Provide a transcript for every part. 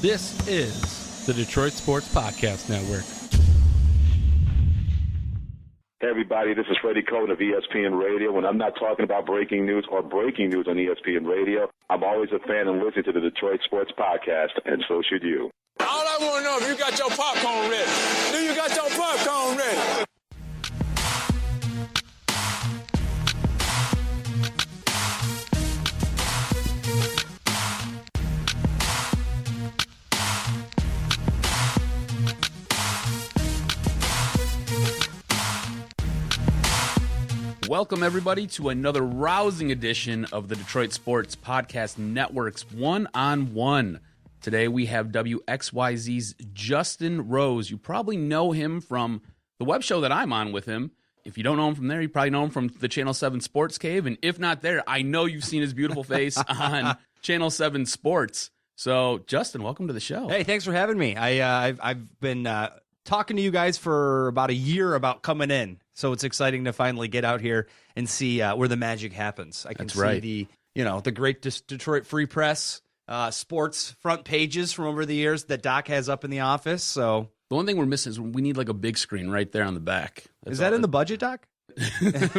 This is the Detroit Sports Podcast Network. Hey everybody, this is Freddie Cohen of ESPN Radio. When I'm not talking about breaking news or breaking news on ESPN Radio, I'm always a fan and listen to the Detroit Sports Podcast, and so should you. All I want to know if you got your popcorn ready. Do you got your popcorn ready? Welcome, everybody, to another rousing edition of the Detroit Sports Podcast Network's One-on-One. Today, we have WXYZ's Justin Rose. You probably know him from the web show that I'm on with him. If you don't know him from there, you probably know him from the Channel 7 Sports Cave. And if not there, I know you've seen his beautiful face on Channel 7 Sports. So, Justin, welcome to the show. Hey, thanks for having me. I've been talking to you guys for about a year about coming in. So it's exciting to finally get out here and see where the magic happens. I can see the great Detroit Free Press sports front pages from over the years that Doc has up in the office. So the one thing we're missing is we need like a big screen right there on the back. Is that in the budget, Doc?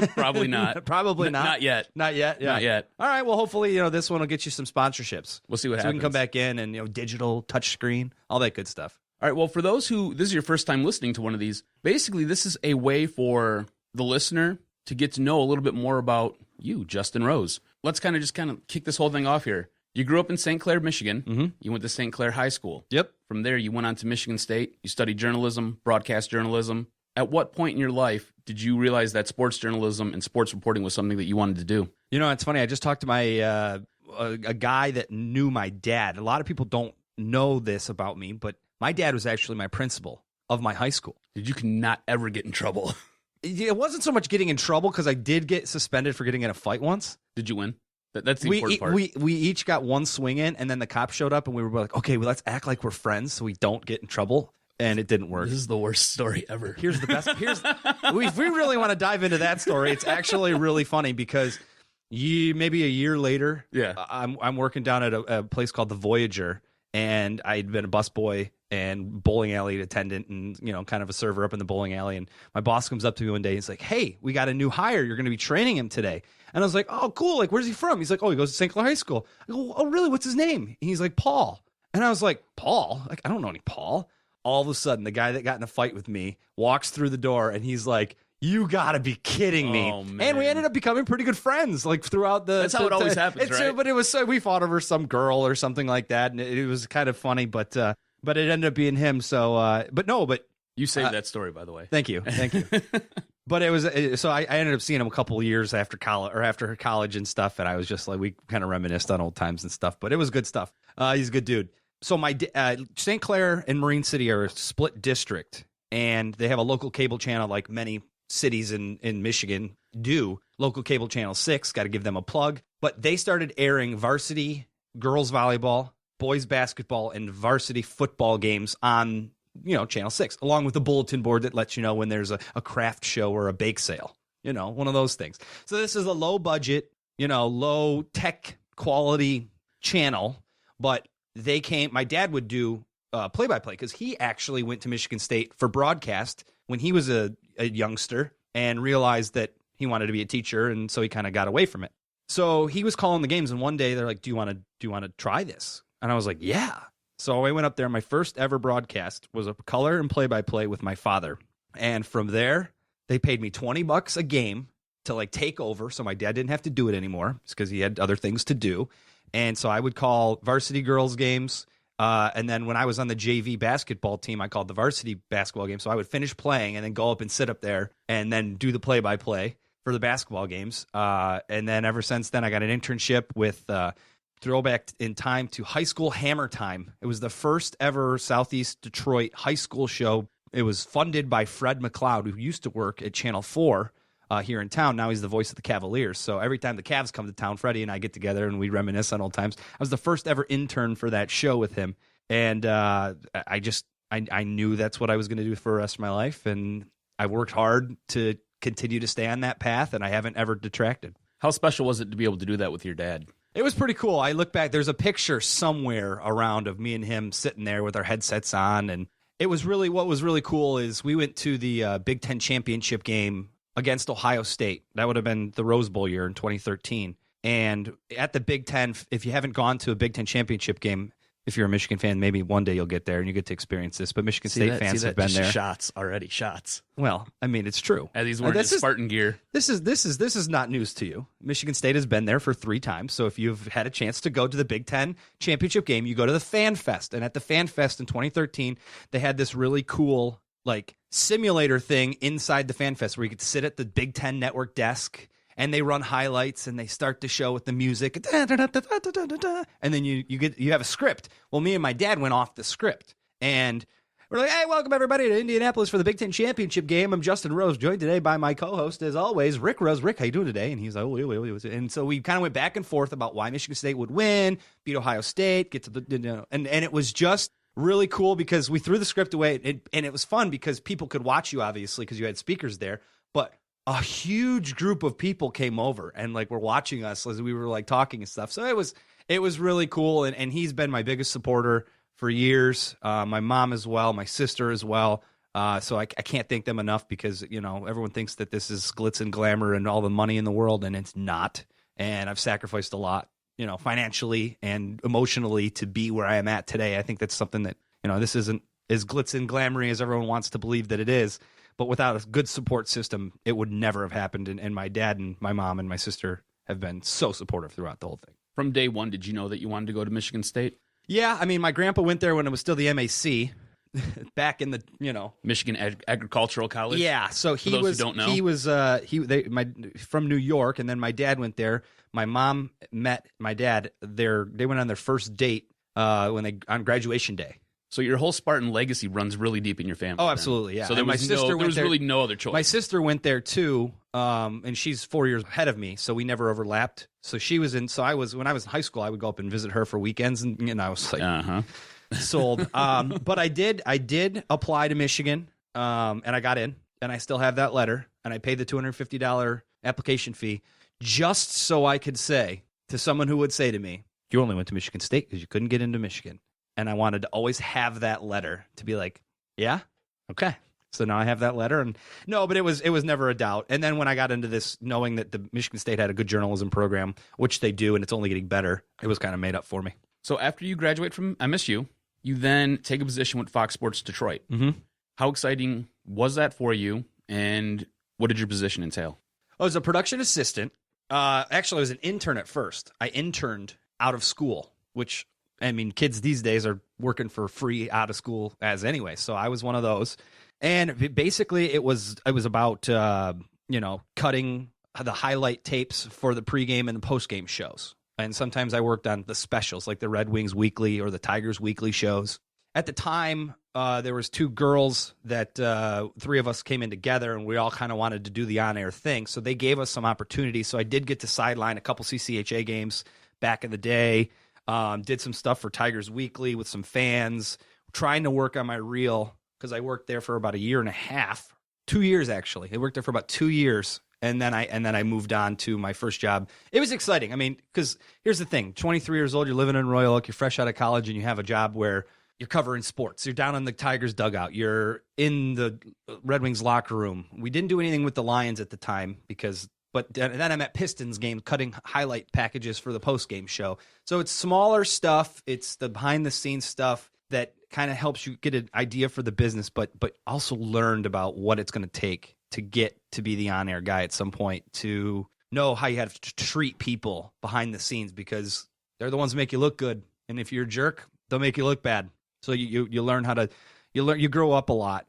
Probably not. Probably not. Not yet. Not yet. Yeah. Not yet. All right. Well, hopefully, this one will get you some sponsorships. We'll see what so happens. We can come back in and digital touch screen, all that good stuff. All right, well, for those who, this is your first time listening to one of these, basically this is a way for the listener to get to know a little bit more about you, Justin Rose. Let's kind of kick this whole thing off here. You grew up in St. Clair, Michigan. Mm-hmm. You went to St. Clair High School. Yep. From there, you went on to Michigan State. You studied journalism, broadcast journalism. At what point in your life did you realize that sports journalism and sports reporting was something that you wanted to do? It's funny. I just talked to my a guy that knew my dad. A lot of people don't know this about me, but my dad was actually my principal of my high school. You cannot ever get in trouble. It wasn't so much getting in trouble because I did get suspended for getting in a fight once. Did you win? That's the important part. We each got one swing in, and then the cops showed up, and we were like, okay, well, let's act like we're friends so we don't get in trouble. And it didn't work. This is the worst story ever. Here's the best. If we really want to dive into that story, it's actually really funny because maybe a year later, I'm working down at a place called the Voyager, and I'd been a busboy and bowling alley attendant and, kind of a server up in the bowling alley. And my boss comes up to me one day and he's like, hey, we got a new hire. You're going to be training him today. And I was like, oh, cool. Like, where's he from? He's like, oh, he goes to St. Clair High School. I go, oh, really? What's his name? And he's like, Paul. And I was like, Paul? Like, I don't know any Paul. All of a sudden, the guy that got in a fight with me walks through the door and he's like, you gotta be kidding me. Oh, man. And we ended up becoming pretty good friends, like throughout the... That's how it always happens, right? But it was, we fought over some girl or something like that, and it was kind of funny, but it ended up being him, so... But you saved that story, by the way. Thank you. But it was... So I ended up seeing him a couple of years after college and stuff, and I was just like, we kind of reminisced on old times and stuff, but it was good stuff. He's a good dude. So my St. Clair and Marine City are a split district, and they have a local cable channel like many cities in Michigan do. Local cable channel 6, got to give them a plug. But they started airing varsity girls volleyball, boys basketball, and varsity football games on, channel 6, along with the bulletin board that lets you know when there's a craft show or a bake sale, one of those things. So this is a low budget, low tech quality channel, but my dad would do play-by-play because he actually went to Michigan State for broadcast when he was a youngster and realized that he wanted to be a teacher, and so he kind of got away from it. So he was calling the games, and one day they're like, do you want to try this? And I was like, yeah. So I went up there. My first ever broadcast was a color and play-by-play with my father. And from there, they paid me $20 a game to take over, so my dad didn't have to do it anymore because he had other things to do. And so I would call varsity girls games. And then when I was on the JV basketball team, I called the varsity basketball game. So I would finish playing and then go up and sit up there and then do the play-by-play for the basketball games. And then ever since then, I got an internship with throwback in time to High School Hammer Time. It was the first ever Southeast Detroit high school show. It was funded by Fred McLeod, who used to work at Channel 4 here in town. Now he's the voice of the Cavaliers. So every time the Cavs come to town, Freddie and I get together and we reminisce on old times. I was the first ever intern for that show with him. And I knew that's what I was going to do for the rest of my life. And I worked hard to continue to stay on that path, and I haven't ever detracted. How special was it to be able to do that with your dad? It was pretty cool. I look back, there's a picture somewhere around of me and him sitting there with our headsets on. And it was really, what was really cool is we went to the Big Ten championship game against Ohio State. That would have been the Rose Bowl year in 2013. And at the Big Ten, if you haven't gone to a Big Ten championship game, if you're a Michigan fan, maybe one day you'll get there and you get to experience this. But Michigan State fans have been there. Shots already, shots. Well, I mean, it's true. As he's wearing his Spartan gear. This is not news to you. Michigan State has been there for 3 times. So if you've had a chance to go to the Big Ten championship game, you go to the Fan Fest. And at the Fan Fest in 2013, they had this really cool simulator thing inside the Fan Fest where you could sit at the Big Ten network desk. And they run highlights, and they start the show with the music, and then you have a script. Well, me and my dad went off the script, and we're like, "Hey, welcome everybody to Indianapolis for the Big Ten championship game. I'm Justin Rose, joined today by my co-host, as always, Rick Rose. Rick, how you doing today?" And he's like, and so we kind of went back and forth about why Michigan State would win, beat Ohio State, get to the and it was just really cool because we threw the script away, and it was fun because people could watch you obviously because you had speakers there, but a huge group of people came over and were watching us as we were talking and stuff. So it was really cool. And he's been my biggest supporter for years. My mom as well, my sister as well. So I can't thank them enough because, everyone thinks that this is glitz and glamour and all the money in the world, and it's not. And I've sacrificed a lot, financially and emotionally to be where I am at today. I think that's something that, this isn't as glitz and glamoury as everyone wants to believe that it is. But without a good support system, it would never have happened. And my dad and my mom and my sister have been so supportive throughout the whole thing. From day one, did you know that you wanted to go to Michigan State? Yeah, I mean, my grandpa went there when it was still the MAC, back in the Michigan Agricultural College. Yeah, so he was from New York, and then my dad went there. My mom met my dad there. They went on their first date on graduation day. So your whole Spartan legacy runs really deep in your family. Oh, absolutely, yeah. So there was really no other choice. My sister went there too, and she's 4 years ahead of me, so we never overlapped. So she was in. So when I was in high school, I would go up and visit her for weekends, and I was sold. But I did apply to Michigan, and I got in, and I still have that letter, and I paid the $250 application fee just so I could say to someone who would say to me, "You only went to Michigan State because you couldn't get into Michigan." And I wanted to always have that letter to be like, yeah, okay. So now I have that letter. And no, but it was never a doubt. And then when I got into this, knowing that the Michigan State had a good journalism program, which they do, and it's only getting better, it was kind of made up for me. So after you graduate from MSU, you then take a position with Fox Sports Detroit. Mm-hmm. How exciting was that for you? And what did your position entail? I was a production assistant. Actually, I was an intern at first. I interned out of school, which... I mean, kids these days are working for free out of school as anyway. So I was one of those. And basically it was about, cutting the highlight tapes for the pregame and the postgame shows. And sometimes I worked on the specials like the Red Wings Weekly or the Tigers Weekly shows. At the time, there was 2 girls that 3 of us came in together, and we all kind of wanted to do the on-air thing. So they gave us some opportunities. So I did get to sideline a couple CCHA games back in the day. Did some stuff for Tigers Weekly with some fans, trying to work on my reel because I worked there for about a year and a half, 2 years actually. I worked there for about 2 years, and then I moved on to my first job. It was exciting. I mean, because here's the thing: 23 years old, you're living in Royal Oak, you're fresh out of college, and you have a job where you're covering sports. You're down in the Tigers dugout. You're in the Red Wings locker room. We didn't do anything with the Lions at the time But then I'm at Pistons game cutting highlight packages for the post-game show. So it's smaller stuff. It's the behind-the-scenes stuff that kind of helps you get an idea for the business, but also learned about what it's going to take to get to be the on-air guy at some point, to know how you have to treat people behind the scenes because they're the ones who make you look good. And if you're a jerk, they'll make you look bad. So you learn how to... You grow up a lot.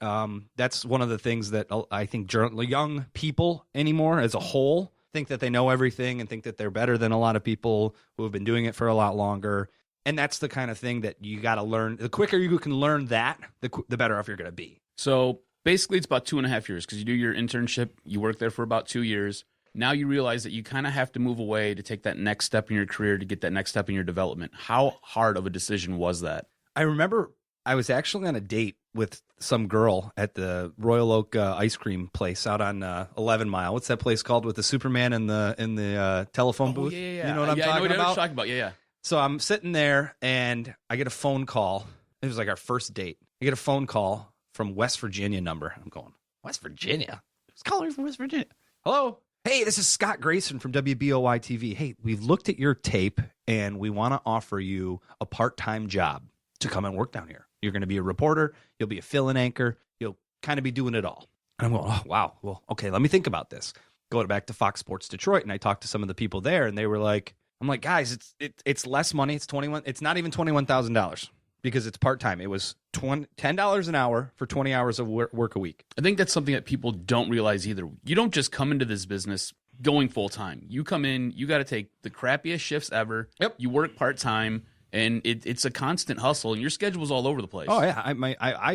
That's one of the things that I think young people anymore as a whole think that they know everything and think that they're better than a lot of people who have been doing it for a lot longer. And that's the kind of thing that you got to learn. The quicker you can learn that, the better off you're going to be. So basically it's about 2.5 years because you do your internship. You work there for about 2 years. Now you realize that you kind of have to move away to take that next step in your career, to get that next step in your development. How hard of a decision was that? I remember I was actually on a date with some girl at the Royal Oak ice cream place out on 11 Mile. What's that place called with the Superman in the telephone booth? Yeah. You know what I'm talking I know what about? you're talking about. Yeah. So I'm sitting there, and I get a phone call. It was like our first date. I get a phone call from West Virginia number. I'm going, West Virginia? Who's calling from West Virginia? Hello? Hey, this is Scott Grayson from WBOY TV. Hey, we've looked at your tape, and we want to offer you a part-time job to come and work down here. You're going to be a reporter. You'll be a fill-in anchor. You'll kind of be doing it all. And I'm going, oh, wow. Well, okay, let me think about this. Go back to Fox Sports Detroit, and I talked to some of the people there, and they were like, I'm like, guys, it's less money. It's not even $21,000 because it's part-time. It was $10 an hour for 20 hours of work a week. I think that's something that people don't realize either. You don't just come into this business going full-time. You come in, you got to take the crappiest shifts ever. Yep. You work part-time. And it's a constant hustle, and your schedule's all over the place. Oh yeah, I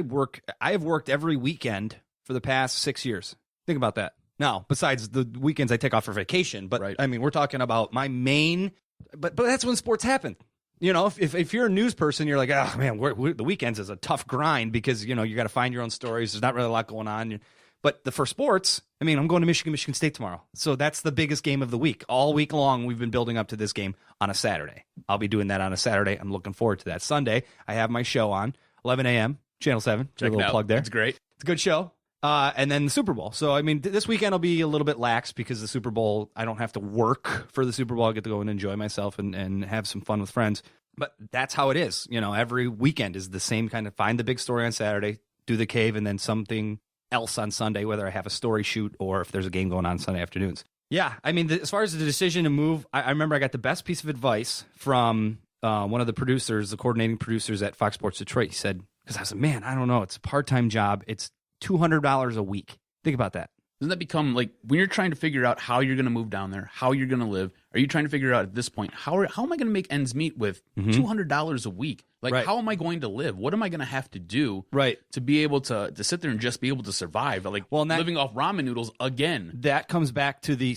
have worked every weekend for the past 6 years. Think about that. Now, besides the weekends I take off for vacation, but right. I mean, we're talking about my main. But that's when sports happen. You know, if you're a news person, you're like, oh man, the weekends is a tough grind because you got to find your own stories. There's not really a lot going on. But for sports, I mean, I'm going to Michigan State tomorrow. So that's the biggest game of the week. All week long, we've been building up to this game on a Saturday. I'll be doing that on a Saturday. I'm looking forward to that. Sunday, I have my show on, 11 a.m., Channel 7. Check a little plug there. It's great. It's a good show. And then the Super Bowl. So, I mean, this weekend will be a little bit lax because the Super Bowl, I don't have to work for the Super Bowl. I get to go and enjoy myself and have some fun with friends. But that's how it is. Every weekend is the same kind of find the big story on Saturday, do the cave, and then something else on Sunday, whether I have a story shoot or if there's a game going on Sunday afternoons. Yeah, I mean, as far as the decision to move, I remember I got the best piece of advice from one of the producers, the coordinating producers at Fox Sports Detroit. He said, because I said, man, I don't know, it's a part-time job. It's $200 a week. Think about that. Doesn't that become like when you're trying to figure out how you're going to move down there, how you're going to live? Are you trying to figure out at this point, how am I going to make ends meet with $200 a week? Like, right. How am I going to live? What am I going to have to do to be able to sit there and just be able to survive? Like, living off ramen noodles again. That comes back to the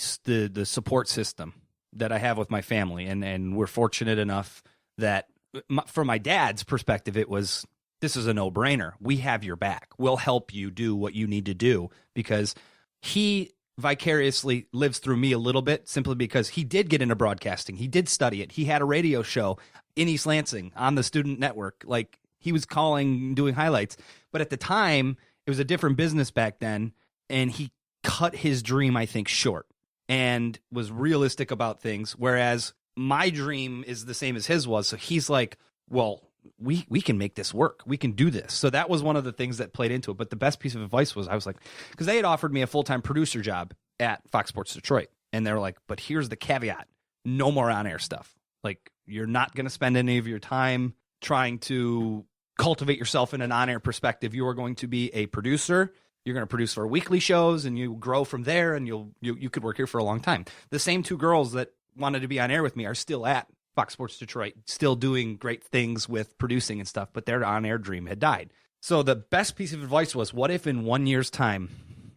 support system that I have with my family. And we're fortunate enough that from my dad's perspective, this is a no-brainer. We have your back. We'll help you do what you need to do because he vicariously lives through me a little bit simply because he did get into broadcasting. He did study it. He had a radio show in East Lansing on the student network. Like, he was calling, doing highlights. But at the time, it was a different business back then, and he cut his dream, I think, short and was realistic about things, whereas my dream is the same as his was. So he's like, well, we can make this work. We can do this. So that was one of the things that played into it. But the best piece of advice was, I was like, because they had offered me a full-time producer job at Fox Sports Detroit. And they were like, but here's the caveat. No more on-air stuff. Like, you're not going to spend any of your time trying to cultivate yourself in an on-air perspective. You are going to be a producer. You're going to produce for weekly shows, and you grow from there, and you could work here for a long time. The same two girls that wanted to be on air with me are still at Fox Sports Detroit, still doing great things with producing and stuff, but their on-air dream had died. So the best piece of advice was, what if in 1 year's time,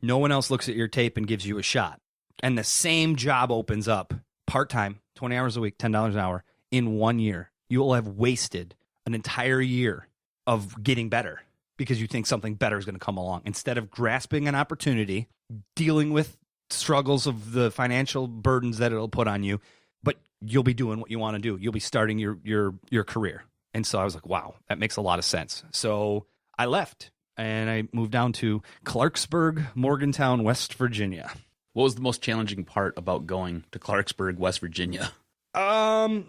no one else looks at your tape and gives you a shot, and the same job opens up, part-time, 20 hours a week, $10 an hour, in 1 year? You will have wasted an entire year of getting better because you think something better is going to come along. Instead of grasping an opportunity, dealing with struggles of the financial burdens that it'll put on you, but you'll be doing what you want to do. You'll be starting your career. And so I was like, wow, that makes a lot of sense. So I left and I moved down to Clarksburg, Morgantown, West Virginia. What was the most challenging part about going to Clarksburg, West Virginia? I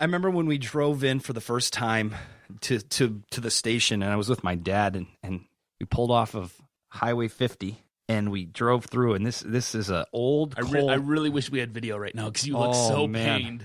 remember when we drove in for the first time to the station, and I was with my dad, and we pulled off of Highway 50. And we drove through, and this is an old, cold... I really wish we had video right now because you look so pained.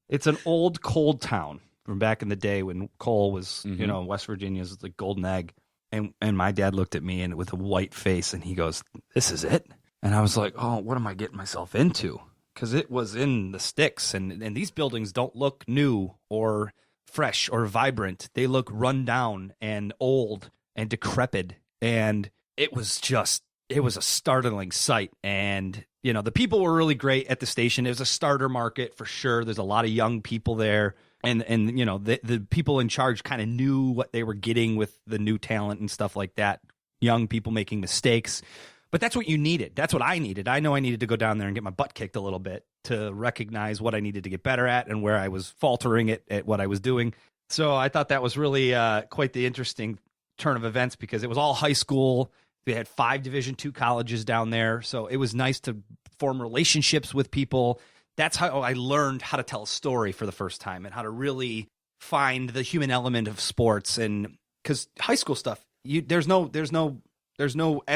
It's an old, cold town from back in the day when coal was, West Virginia's the golden egg. And my dad looked at me and with a white face, and he goes, "This is it?" And I was like, "Oh, what am I getting myself into?" Because it was in the sticks, and these buildings don't look new or fresh or vibrant. They look run down and old and decrepit, and it was a startling sight. And, the people were really great at the station. It was a starter market for sure. There's a lot of young people there. And you know, the people in charge kind of knew what they were getting with the new talent and stuff like that. Young people making mistakes. But that's what you needed. That's what I needed. I know I needed to go down there and get my butt kicked a little bit to recognize what I needed to get better at and where I was faltering at what I was doing. So I thought that was really quite the interesting turn of events because it was all high school. They had 5 Division II colleges down there. So it was nice to form relationships with people. That's how I learned how to tell a story for the first time and how to really find the human element of sports. And because high school stuff, there's no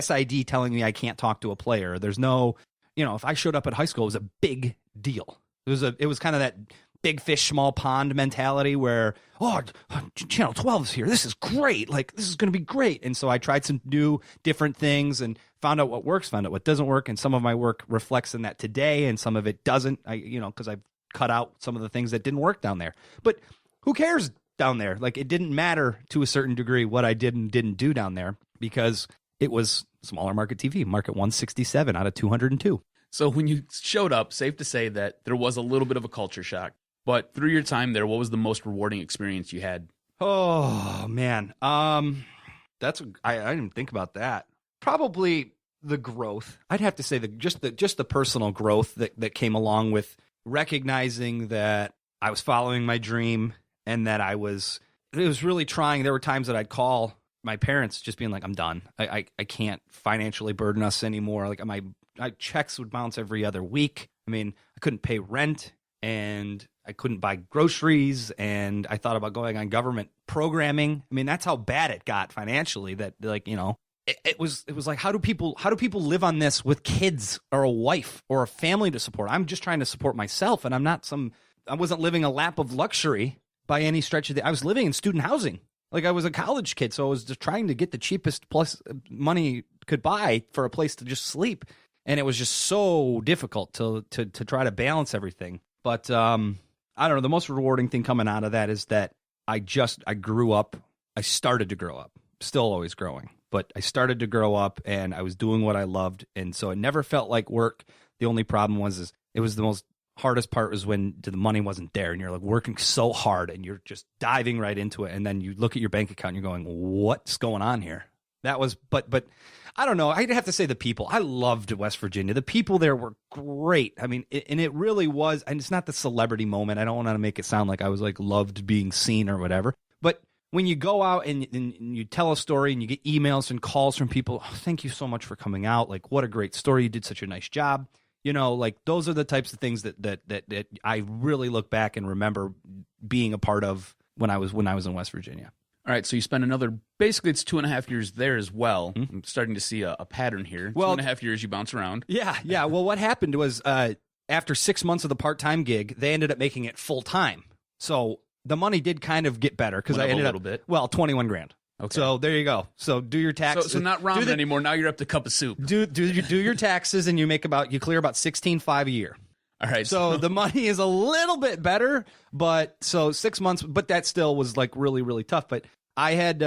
SID telling me I can't talk to a player. There's no, you know, if I showed up at high school, it was a big deal. It was kind of that big fish, small pond mentality where, oh, Channel 12 is here. This is great. Like, this is going to be great. And so I tried some new different things and found out what works, found out what doesn't work. And some of my work reflects in that today and some of it doesn't, because I've cut out some of the things that didn't work down there. But who cares down there? Like, it didn't matter to a certain degree what I did and didn't do down there because it was smaller market TV, market 167 out of 202. So when you showed up, safe to say that there was a little bit of a culture shock. But through your time there, what was the most rewarding experience you had? Oh, man. I didn't think about that. Probably the growth. I'd have to say just the personal growth that came along with recognizing that I was following my dream and that it was really trying. There were times that I'd call my parents just being like, I'm done. I can't financially burden us anymore. Like my checks would bounce every other week. I mean, I couldn't pay rent and I couldn't buy groceries, and I thought about going on government programming. I mean, that's how bad it got financially. That, like, you know, it was like, how do people live on this with kids or a wife or a family to support? I'm just trying to support myself, and I wasn't living a lap of luxury by any stretch of I was living in student housing. Like, I was a college kid, so I was just trying to get the cheapest plus money could buy for a place to just sleep, and it was just so difficult to try to balance everything. But I don't know. The most rewarding thing coming out of that is that I grew up. I started to grow up. Still always growing, but I started to grow up, and I was doing what I loved, and so it never felt like work. The only problem was it was the most hardest part was when the money wasn't there, and you're like working so hard, and you're just diving right into it, and then you look at your bank account, and you're going, "What's going on here?" That was, but I don't know. I'd have to say the people. I loved West Virginia. The people there were great. I mean, and it really was. And it's not the celebrity moment. I don't want to make it sound like I was like loved being seen or whatever. But when you go out and you tell a story and you get emails and calls from people, oh, thank you so much for coming out. Like, what a great story. You did such a nice job. You know, like those are the types of things that I really look back and remember being a part of when I was in West Virginia. All right, so you spent basically it's 2.5 years there as well. Mm-hmm. I'm starting to see a pattern here. Well, 2.5 years you bounce around. Yeah. Well, what happened was after 6 months of the part-time gig, they ended up making it full-time. So the money did kind of get better because I ended up, well, $21,000. Okay. So there you go. So do your taxes. So not ramen anymore. Now you're up to cup of soup. Do your taxes and you clear about $16,500 a year. All right. So the money is a little bit better, but so 6 months, but that still was like really, really tough. But I had,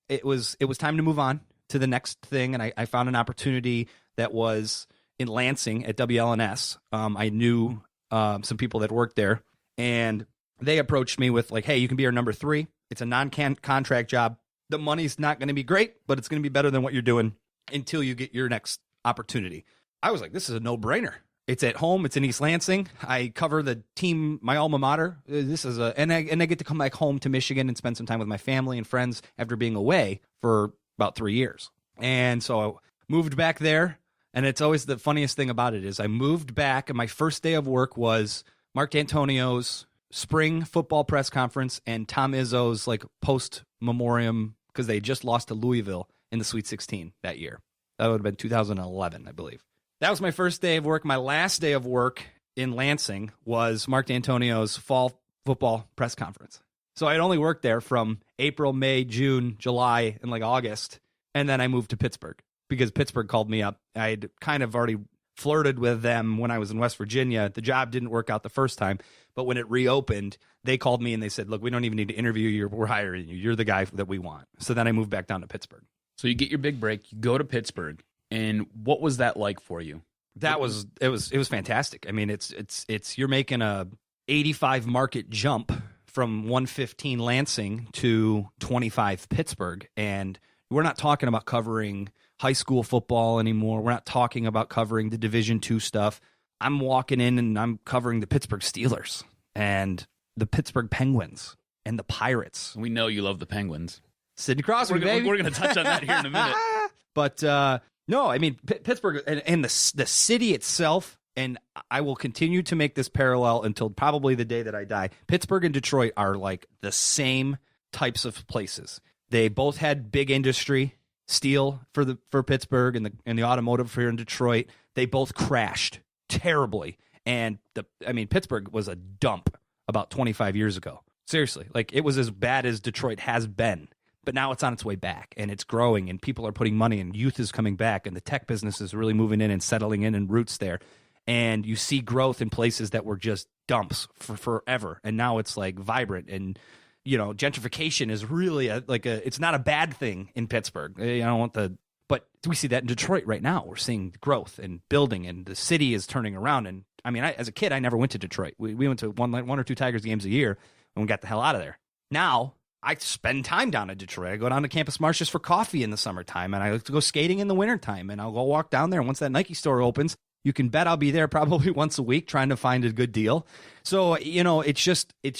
it was time to move on to the next thing. And I found an opportunity that was in Lansing at WLNS. I knew some people that worked there, and they approached me with like, hey, you can be our number 3. It's a non-contract job. The money's not going to be great, but it's going to be better than what you're doing until you get your next opportunity. I was like, this is a no-brainer. It's at home. It's in East Lansing. I cover the team, my alma mater. And I get to come back home to Michigan and spend some time with my family and friends after being away for about 3 years. And so I moved back there. And it's always the funniest thing about it is I moved back, and my first day of work was Mark D'Antonio's spring football press conference and Tom Izzo's like post memoriam because they just lost to Louisville in the Sweet 16 that year. That would have been 2011, I believe. That was my first day of work. My last day of work in Lansing was Mark D'Antonio's fall football press conference. So I had only worked there from April, May, June, July, and like August. And then I moved to Pittsburgh because Pittsburgh called me up. I had kind of already flirted with them when I was in West Virginia. The job didn't work out the first time, but when it reopened, they called me and they said, look, we don't even need to interview you. We're hiring you. You're the guy that we want. So then I moved back down to Pittsburgh. So you get your big break, you go to Pittsburgh. And what was that like for you? It was fantastic. I mean, it's you're making a 85 market jump from 115 Lansing to 25 Pittsburgh. And we're not talking about covering high school football anymore. We're not talking about covering the Division II stuff. I'm walking in and I'm covering the Pittsburgh Steelers and the Pittsburgh Penguins and the Pirates. We know you love the Penguins. Sidney Crosby, baby. We're going to touch on that here in a minute. But no, I mean, Pittsburgh and the city itself, and I will continue to make this parallel until probably the day that I die. Pittsburgh and Detroit are like the same types of places. They both had big industry, steel for Pittsburgh and the automotive here in Detroit. They both crashed terribly. And Pittsburgh was a dump about 25 years ago. Seriously, like it was as bad as Detroit has been. But now it's on its way back, and it's growing, and people are putting money, and youth is coming back, and the tech business is really moving in and settling in and roots there. And you see growth in places that were just dumps for forever, and now it's like vibrant. And gentrification is really it's not a bad thing in Pittsburgh. But we see that in Detroit right now. We're seeing growth and building, and the city is turning around. And I mean, as a kid, I never went to Detroit. We went to one or two Tigers games a year, and we got the hell out of there. Now I spend time down in Detroit. I go down to Campus Martius for coffee in the summertime, and I like to go skating in the wintertime, and I'll go walk down there. And once that Nike store opens, you can bet I'll be there probably once a week trying to find a good deal. So, it's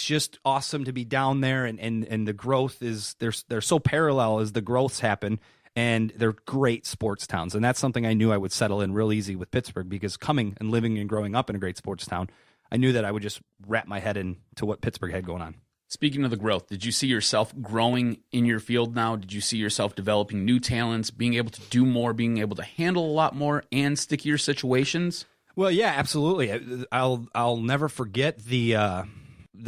just awesome to be down there, and the growth is they're so parallel as the growths happen, and they're great sports towns. And that's something I knew I would settle in real easy with Pittsburgh, because coming and living and growing up in a great sports town, I knew that I would just wrap my head into what Pittsburgh had going on. Speaking of the growth, did you see yourself growing in your field now? Did you see yourself developing new talents, being able to do more, being able to handle a lot more, and stickier situations? Well, yeah, absolutely. I'll never forget the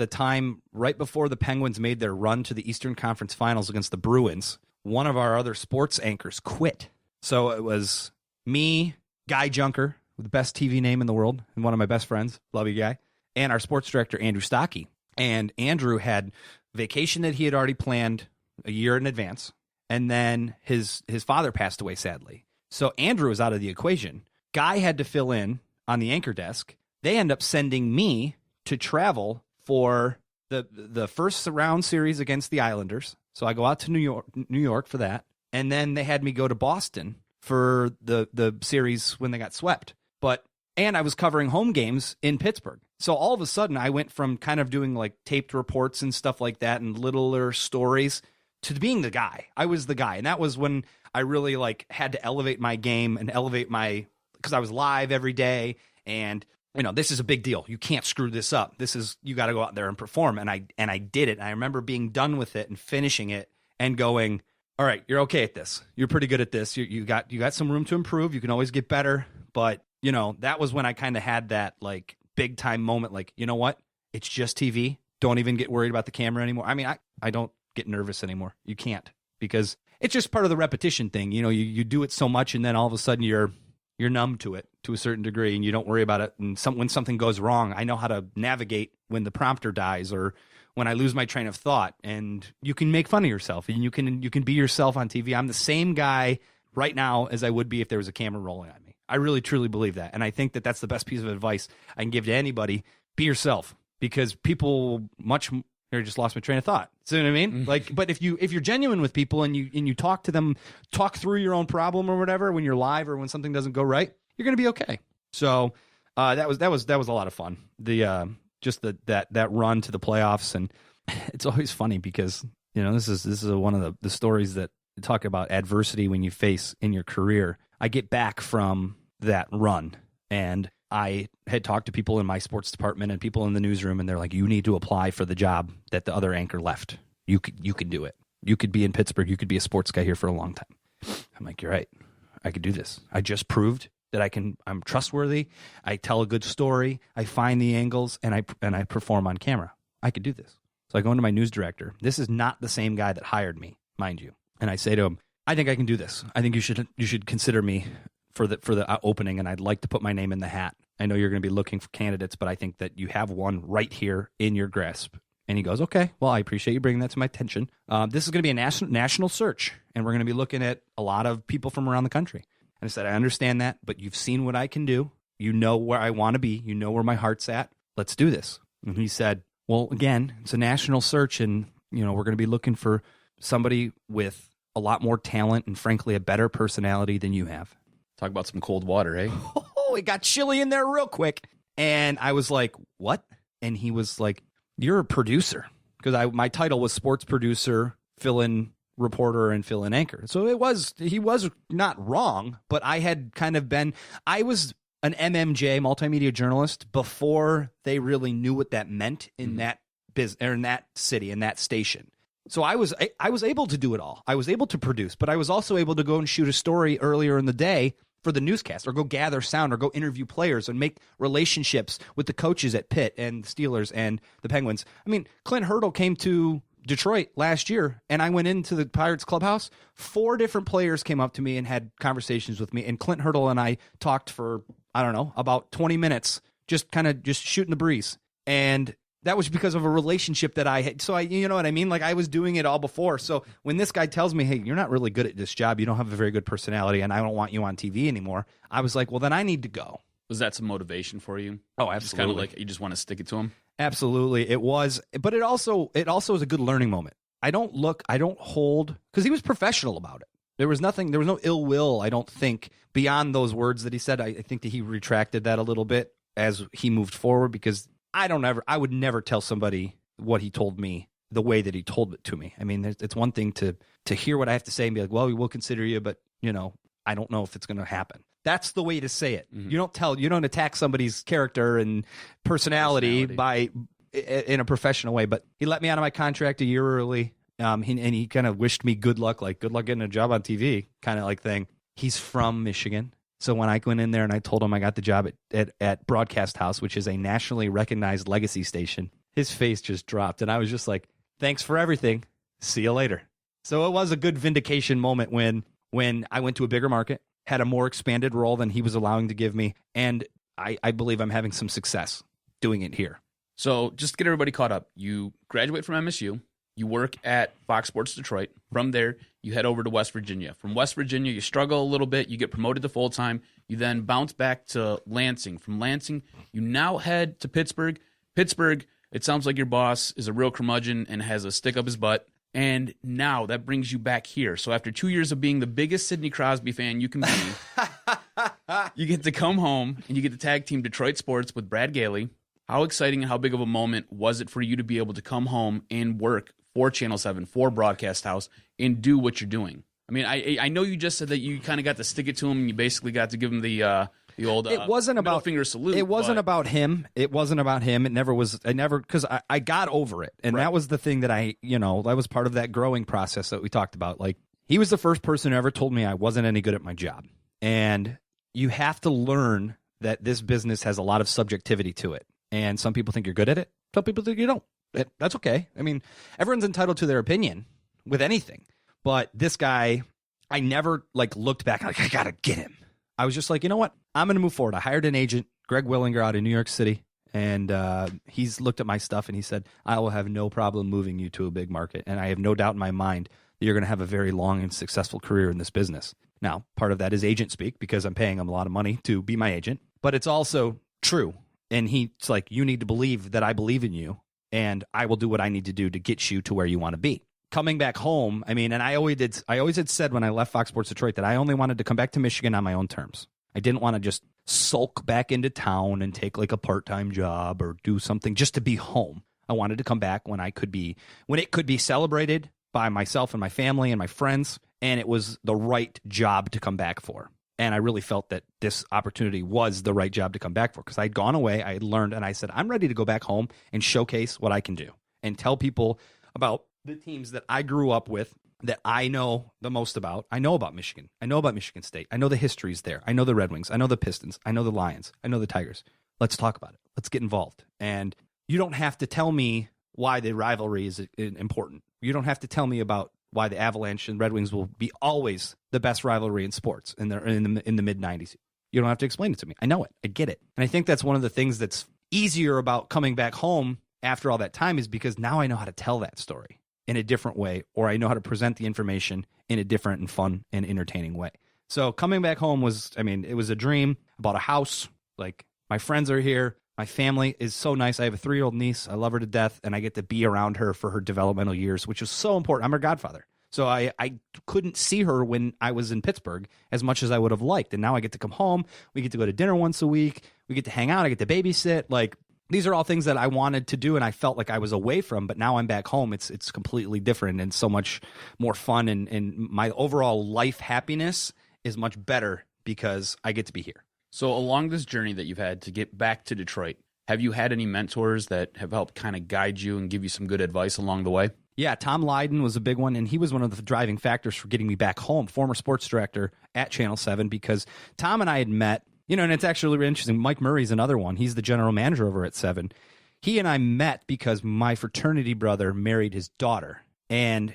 time right before the Penguins made their run to the Eastern Conference Finals against the Bruins. One of our other sports anchors quit. So it was me, Guy Junker, the best TV name in the world, and one of my best friends, love you, Guy, and our sports director, Andrew Stockey. And Andrew had vacation that he had already planned a year in advance, and then his father passed away, sadly. So Andrew was out of the equation. Guy had to fill in on the anchor desk. They end up sending me to travel for the first round series against the Islanders. So I go out to New York for that, and then they had me go to Boston for the series when they got swept. And I was covering home games in Pittsburgh. So all of a sudden, I went from kind of doing like taped reports and stuff like that and littler stories to being the guy. I was the guy. And that was when I really had to elevate my game and because I was live every day. And, this is a big deal. You can't screw this up. You got to go out there and perform. And I did it. And I remember being done with it and finishing it and going, all right, you're okay at this. You're pretty good at this. You got some room to improve. You can always get better. But, that was when I kind of had that big time moment. You know what? It's just TV. Don't even get worried about the camera anymore. I mean, I don't get nervous anymore. You can't, because it's just part of the repetition thing. You do it so much, and then all of a sudden you're numb to it to a certain degree, and you don't worry about it. And when something goes wrong, I know how to navigate when the prompter dies or when I lose my train of thought. And you can make fun of yourself, and you can be yourself on TV. I'm the same guy right now as I would be if there was a camera rolling on me. I really, truly believe that. And I think that that's the best piece of advice I can give to anybody. Be yourself, because people I just lost my train of thought. See what I mean? But if you're genuine with people and you talk to them, talk through your own problem or whatever, when you're live or when something doesn't go right, you're going to be okay. So that was a lot of fun. That run to the playoffs. And it's always funny because, this is one of the stories that talk about adversity when you face in your career. I get back from that run, and I had talked to people in my sports department and people in the newsroom, and they're like, you need to apply for the job that the other anchor left. You could do it. You could be in Pittsburgh. You could be a sports guy here for a long time. I'm like, you're right. I could do this. I just proved that I'm trustworthy. I tell a good story. I find the angles, and I perform on camera. I could do this. So I go into my news director. This is not the same guy that hired me, mind you. And I say to him, I think I can do this. I think you should consider me for the opening, and I'd like to put my name in the hat. I know you're going to be looking for candidates, but I think that you have one right here in your grasp. And he goes, okay, well, I appreciate you bringing that to my attention. This is going to be a national search, and we're going to be looking at a lot of people from around the country. And I said, I understand that, but you've seen what I can do. You know where I want to be. You know where my heart's at. Let's do this. And he said, Well, again, it's a national search, and we're going to be looking for somebody with a lot more talent and, frankly, a better personality than you have. Talk about some cold water, eh? Oh, it got chilly in there real quick. And I was like, what? And he was like, you're a producer. Because my title was sports producer, fill-in reporter, and fill-in anchor. So he was not wrong, but I had kind of I was an MMJ, multimedia journalist, before they really knew what that meant in that business, or in that city, in that station. So I was able to do it all. I was able to produce, but I was also able to go and shoot a story earlier in the day for the newscast, or go gather sound, or go interview players and make relationships with the coaches at Pitt and the Steelers and the Penguins. I mean, Clint Hurdle came to Detroit last year, and I went into the Pirates clubhouse. 4 different players came up to me and had conversations with me, and Clint Hurdle and I talked for, I don't know, about 20 minutes, just shooting the breeze. And that was because of a relationship that I had. So you know what I mean? Like, I was doing it all before. So when this guy tells me, hey, you're not really good at this job, you don't have a very good personality, and I don't want you on TV anymore, I was like, well, then I need to go. Was that some motivation for you? Oh, absolutely. Just kind of like you just want to stick it to him? Absolutely. It was. But it also was a good learning moment. I don't hold, because he was professional about it. There was no ill will, I don't think, beyond those words that he said. I think that he retracted that a little bit as he moved forward, because I would never tell somebody what he told me the way that he told it to me. I mean, it's one thing to hear what I have to say and be like, well, we will consider you, but I don't know if it's going to happen. That's the way to say it. Mm-hmm. You don't attack somebody's character and personality in a professional way. But he let me out of my contract a year early. And he kind of wished me good luck getting a job on TV, kind of like thing. He's from Michigan. So when I went in there and I told him I got the job at Broadcast House, which is a nationally recognized legacy station, his face just dropped. And I was just like, thanks for everything. See you later. So it was a good vindication moment when I went to a bigger market, had a more expanded role than he was allowing to give me. And I believe I'm having some success doing it here. So just to get everybody caught up, you graduate from MSU. You work at Fox Sports Detroit. From there, you head over to West Virginia. From West Virginia, you struggle a little bit. You get promoted to full-time. You then bounce back to Lansing. From Lansing, you now head to Pittsburgh. Pittsburgh, it sounds like your boss is a real curmudgeon and has a stick up his butt. And now that brings you back here. So after 2 years of being the biggest Sidney Crosby fan you can be, you get to come home and you get to tag team Detroit Sports with Brad Gailey. How exciting and how big of a moment was it for you to be able to come home and work for Channel 7, for Broadcast House, and do what you're doing? I mean, I know you just said that you kind of got to stick it to him and you basically got to give him the old it wasn't middle about finger salute. It wasn't about him. It wasn't about him. It never was. Because I got over it. And that was the thing that that was part of that growing process that we talked about. Like, he was the first person who ever told me I wasn't any good at my job. And you have to learn that this business has a lot of subjectivity to it. And some people think you're good at it. Some people think you don't. That's okay. I mean, everyone's entitled to their opinion with anything. But this guy, I never looked back like, I got to get him. I was just like, you know what? I'm going to move forward. I hired an agent, Greg Willinger, out in New York City. And he's looked at my stuff and he said, I will have no problem moving you to a big market. And I have no doubt in my mind that you're going to have a very long and successful career in this business. Now, part of that is agent speak because I'm paying him a lot of money to be my agent. But it's also true. And he's like, you need to believe that I believe in you, and I will do what I need to do to get you to where you want to be. Coming back home, I mean, and I always had said when I left Fox Sports Detroit that I only wanted to come back to Michigan on my own terms. I didn't want to just sulk back into town and take a part-time job or do something just to be home. I wanted to come back when it could be celebrated by myself and my family and my friends, and it was the right job to come back for. And I really felt that this opportunity was the right job to come back for because I'd gone away, I had learned, and I said, I'm ready to go back home and showcase what I can do and tell people about the teams that I grew up with that I know the most about. I know about Michigan. I know about Michigan State. I know the histories there. I know the Red Wings. I know the Pistons. I know the Lions. I know the Tigers. Let's talk about it. Let's get involved. And you don't have to tell me why the rivalry is important. You don't have to tell me about why the Avalanche and Red Wings will be always the best rivalry in sports in the mid-90s. You don't have to explain it to me. I know it. I get it. And I think that's one of the things that's easier about coming back home after all that time is because now I know how to tell that story in a different way, or I know how to present the information in a different and fun and entertaining way. So coming back home was, it was a dream. I bought a house. Like, my friends are here. My family is so nice. I have a 3-year-old niece. I love her to death, and I get to be around her for her developmental years, which is so important. I'm her godfather. So I couldn't see her when I was in Pittsburgh as much as I would have liked. And now I get to come home. We get to go to dinner once a week. We get to hang out. I get to babysit. Like, these are all things that I wanted to do and I felt like I was away from, but now I'm back home. It's completely different and so much more fun. And my overall life happiness is much better because I get to be here. So along this journey that you've had to get back to Detroit, have you had any mentors that have helped kind of guide you and give you some good advice along the way? Yeah, Tom Lydon was a big one, and he was one of the driving factors for getting me back home, former sports director at Channel 7, because Tom and I had met, and it's actually really interesting. Mike Murray's another one. He's the general manager over at 7. He and I met because my fraternity brother married his daughter. And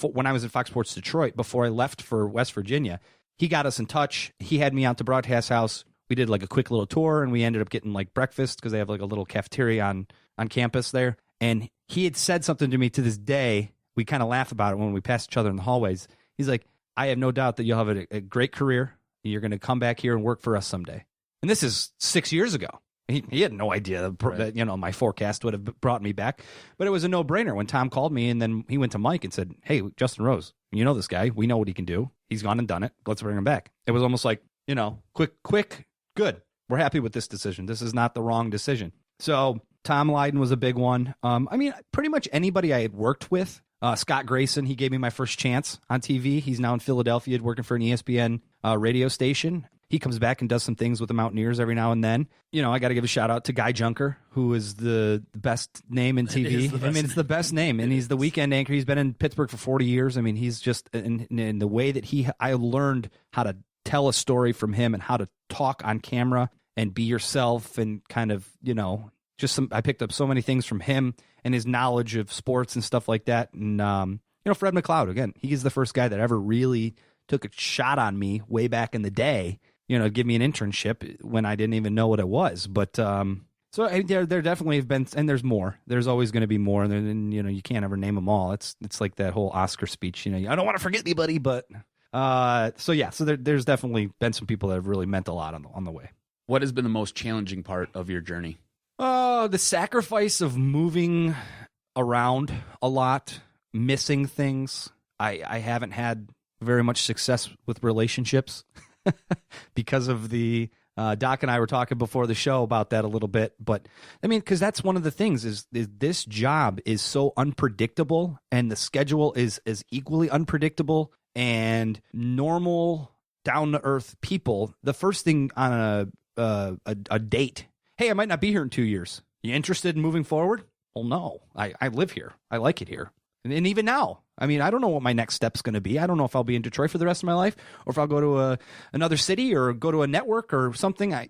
when I was at Fox Sports Detroit, before I left for West Virginia, he got us in touch. He had me out to Broadcast House. We did like a quick little tour, and we ended up getting like breakfast because they have like a little cafeteria on campus there. And he had said something to me to this day. We kind of laugh about it when we pass each other in the hallways. He's like, I have no doubt that you'll have a great career. And you're going to come back here and work for us someday. And this is 6 years ago. He had no idea that my forecast would have brought me back. But it was a no-brainer when Tom called me, and then he went to Mike and said, hey, Justin Rose, you know this guy. We know what he can do. He's gone and done it. Let's bring him back. It was almost like, quick, good. We're happy with this decision. This is not the wrong decision. So Tom Lydon was a big one. Pretty much anybody I had worked with. Scott Grayson, he gave me my first chance on TV. He's now in Philadelphia working for an ESPN radio station. He comes back and does some things with the Mountaineers every now and then. I got to give a shout out to Guy Junker, who is the best name in TV. It's the best name, and he's the weekend anchor. He's been in Pittsburgh for 40 years. He's just in the way that I learned how to tell a story from him and how to talk on camera and be yourself and kind of, I picked up so many things from him and his knowledge of sports and stuff like that. And, Fred McLeod, again, he's the first guy that ever really took a shot on me way back in the day, give me an internship when I didn't even know what it was. But there definitely have been, and there's more. There's always going to be more. And you can't ever name them all. It's like that whole Oscar speech, I don't want to forget anybody, but so there's definitely been some people that have really meant a lot on the way. What has been the most challenging part of your journey? The sacrifice of moving around a lot, missing things. I haven't had very much success with relationships because of the Doc and I were talking before the show about that a little bit. But because that's one of the things is this job is so unpredictable, and the schedule is equally unpredictable. And normal, down to earth people, the first thing on a date. Hey, I might not be here in 2 years. You interested in moving forward? Well, no. I live here. I like it here. And even now, I don't know what my next step's going to be. I don't know if I'll be in Detroit for the rest of my life, or if I'll go to another city or go to a network or something. I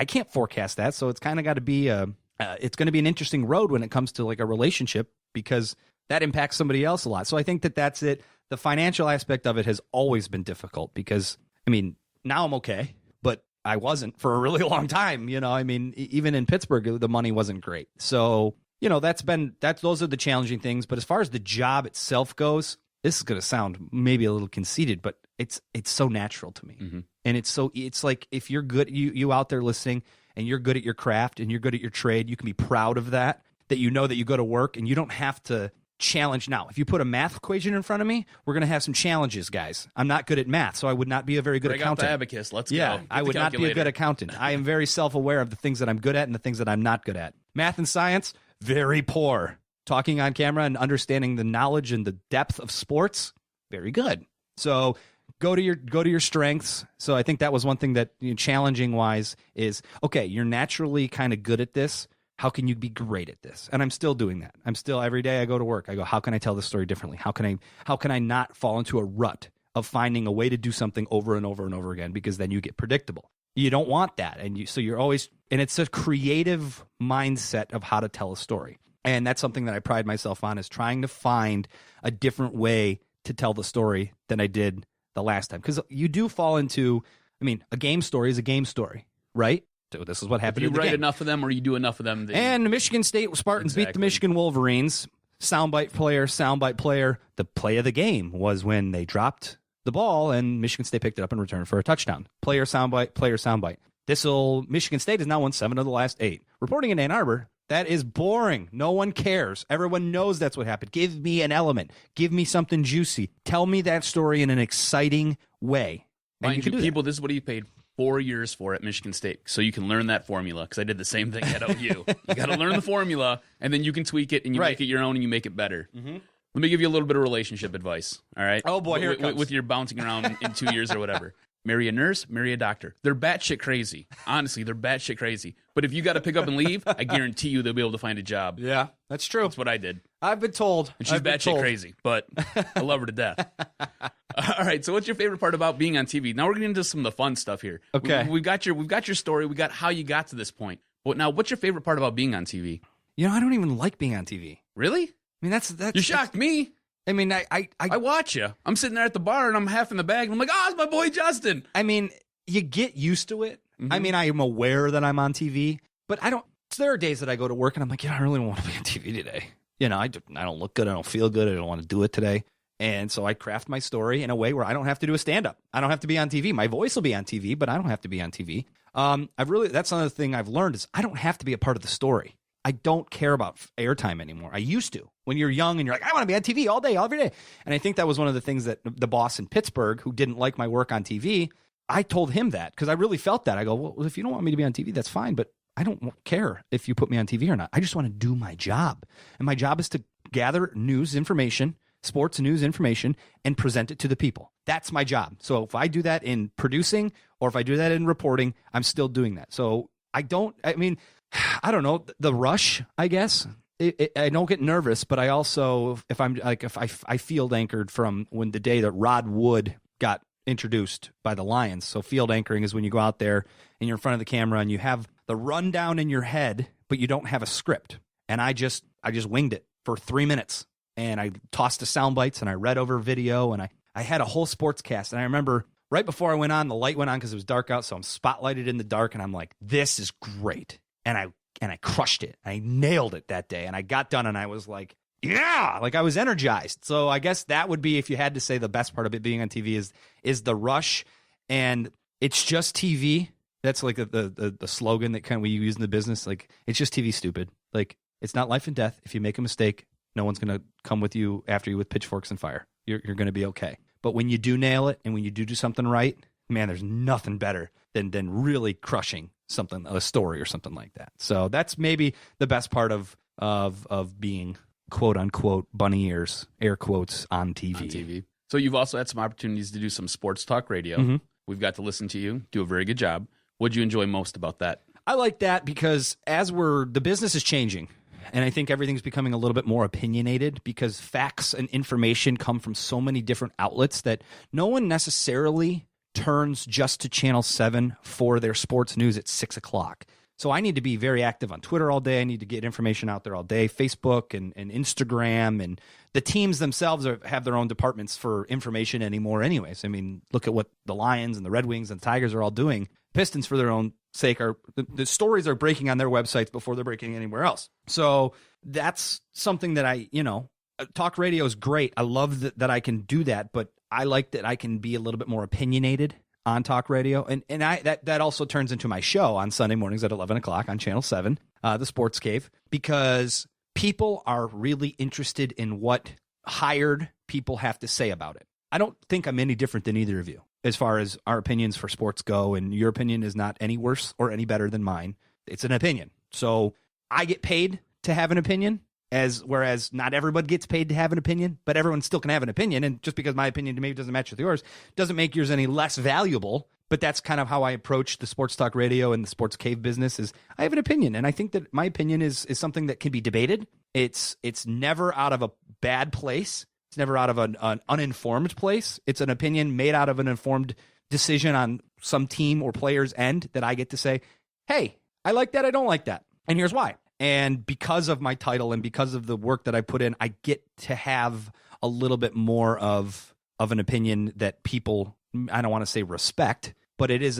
can't forecast that. So it's kind of got to be it's going to be an interesting road when it comes to like a relationship, because that impacts somebody else a lot. So I think that's it. The financial aspect of it has always been difficult because, now I'm okay, but I wasn't for a really long time. Even in Pittsburgh, the money wasn't great. So, those are the challenging things. But as far as the job itself goes, this is going to sound maybe a little conceited, but it's so natural to me. Mm-hmm. And it's like, if you're good, you out there listening, and you're good at your craft and you're good at your trade, you can be proud of that you know that you go to work and you don't have to challenge. Now, if you put a math equation in front of me, we're going to have some challenges, guys. I'm not good at math, so I would not be a very good accountant. Break out the abacus. Let's go. Yeah, I would not be a good accountant. I am very self-aware of the things that I'm good at and the things that I'm not good at. Math and science, very poor. Talking on camera and understanding the knowledge and the depth of sports, very good. So go to your strengths. So I think that was one thing that, challenging wise, is okay, you're naturally kind of good at this. How can you be great at this? And I'm still doing that. I'm still, every day I go to work, I go, how can I tell this story differently? How can I not fall into a rut of finding a way to do something over and over and over again? Because then you get predictable. You don't want that. And so you're always, and it's a creative mindset of how to tell a story. And that's something that I pride myself on, is trying to find a different way to tell the story than I did the last time. Because you do fall into, a game story is a game story, right? So this is what happened. If you write enough of them, or you do enough of them. And the Michigan State Spartans beat the Michigan Wolverines. Soundbite player. The play of the game was when they dropped the ball and Michigan State picked it up and returned for a touchdown. Player soundbite. Michigan State has now won 7 of the last 8. Reporting in Ann Arbor, that is boring. No one cares. Everyone knows that's what happened. Give me an element. Give me something juicy. Tell me that story in an exciting way. Mind you, people, this is what he paid 4 years for at Michigan State, so you can learn that formula, because I did the same thing at OU. You got to learn the formula, and then you can tweak it, and you make it your own, and you make it better. Mm-hmm. Let me give you a little bit of relationship advice, all right? Oh, boy, here it comes. With your bouncing around in 2 years or whatever. Marry a nurse, marry a doctor. They're batshit crazy. Honestly, they're batshit crazy. But if you got to pick up and leave, I guarantee you they'll be able to find a job. Yeah, that's true. That's what I did. I've been told. And she's batshit crazy, but I love her to death. All right, so what's your favorite part about being on TV? Now we're getting into some of the fun stuff here. Okay. We've got your story. We got how you got to this point. But now, what's your favorite part about being on TV? You know, I don't even like being on TV. Really? I mean, that's you shocked me. I mean, I watch you. I'm sitting there at the bar, and I'm half in the bag, and I'm like, oh, it's my boy Justin. I mean, you get used to it. Mm-hmm. I mean, I am aware that I'm on TV, but I don't. There are days that I go to work and I'm like, I really don't want to be on TV today. You know, I don't look good. I don't feel good. I don't want to do it today. And so I craft my story in a way where I don't have to do a stand-up. I don't have to be on TV. My voice will be on TV, but I don't have to be on TV. That's another thing I've learned is I don't have to be a part of the story. I don't care about airtime anymore. I used to. When you're young and you're like, I want to be on TV all day, every day. And I think that was one of the things that the boss in Pittsburgh, who didn't like my work on TV, I told him that because I really felt that. I go, well, if you don't want me to be on TV, that's fine, but I don't care if you put me on TV or not. I just want to do my job. And my job is to gather news information, sports news information, and present it to the people. That's my job. So if I do that in producing or if I do that in reporting, I'm still doing that. So I don't know, the rush, I guess. I don't get nervous, but I also, if I field anchored from when the day that Rod Wood got introduced by the Lions. So field anchoring is when you go out there and you're in front of the camera and you have the rundown in your head, but you don't have a script. And I just winged it for 3 minutes, and I tossed the sound bites and I read over video, and I had a whole sports cast. And I remember right before I went on, the light went on because it was dark out. So I'm spotlighted in the dark and I'm like, this is great. And I crushed it. I nailed it that day. And I got done and I was like, yeah, like I was energized. So I guess that would be, if you had to say the best part of it being on TV is the rush, and it's just TV. That's like the slogan that we use in the business. Like, it's just TV, stupid. Like, it's not life and death. If you make a mistake, no one's going to come with you after you with pitchforks and fire. You're going to be okay. But when you do nail it and when you do something right, man, there's nothing better than really crushing something, a story or something like that. So that's maybe the best part of being quote unquote bunny ears, air quotes, on TV. So you've also had some opportunities to do some sports talk radio. Mm-hmm. We've got to listen to you do a very good job. What'd you enjoy most about that? I like that because the business is changing, and I think everything's becoming a little bit more opinionated because facts and information come from so many different outlets that no one necessarily turns just to Channel 7 for their sports news at 6 o'clock. So I need to be very active on Twitter all day. I need to get information out there all day, Facebook and Instagram, and the teams themselves have their own departments for information anymore anyways. I mean, look at what the Lions and the Red Wings and the Tigers are all doing. Pistons, for their own sake, the stories are breaking on their websites before they're breaking anywhere else. So that's something that talk radio is great. I love that I can do that, but I like that I can be a little bit more opinionated on talk radio, and that also turns into my show on Sunday mornings at 11 o'clock on Channel 7, the Sports Cave, because people are really interested in what hired people have to say about it. I don't think I'm any different than either of you as far as our opinions for sports go, and your opinion is not any worse or any better than mine. It's an opinion. So I get paid to have an opinion, whereas not everybody gets paid to have an opinion, but everyone still can have an opinion. And just because my opinion maybe doesn't match with yours doesn't make yours any less valuable. But that's kind of how I approach the sports talk radio and the sports cave business. Is I have an opinion, and I think that my opinion is something that can be debated. It's never out of a bad place. It's never out of an uninformed place. It's an opinion made out of an informed decision on some team or player's end that I get to say, hey, I like that, I don't like that, and here's why. And because of my title and because of the work that I put in, I get to have a little bit more of an opinion that people, I don't want to say respect, but it's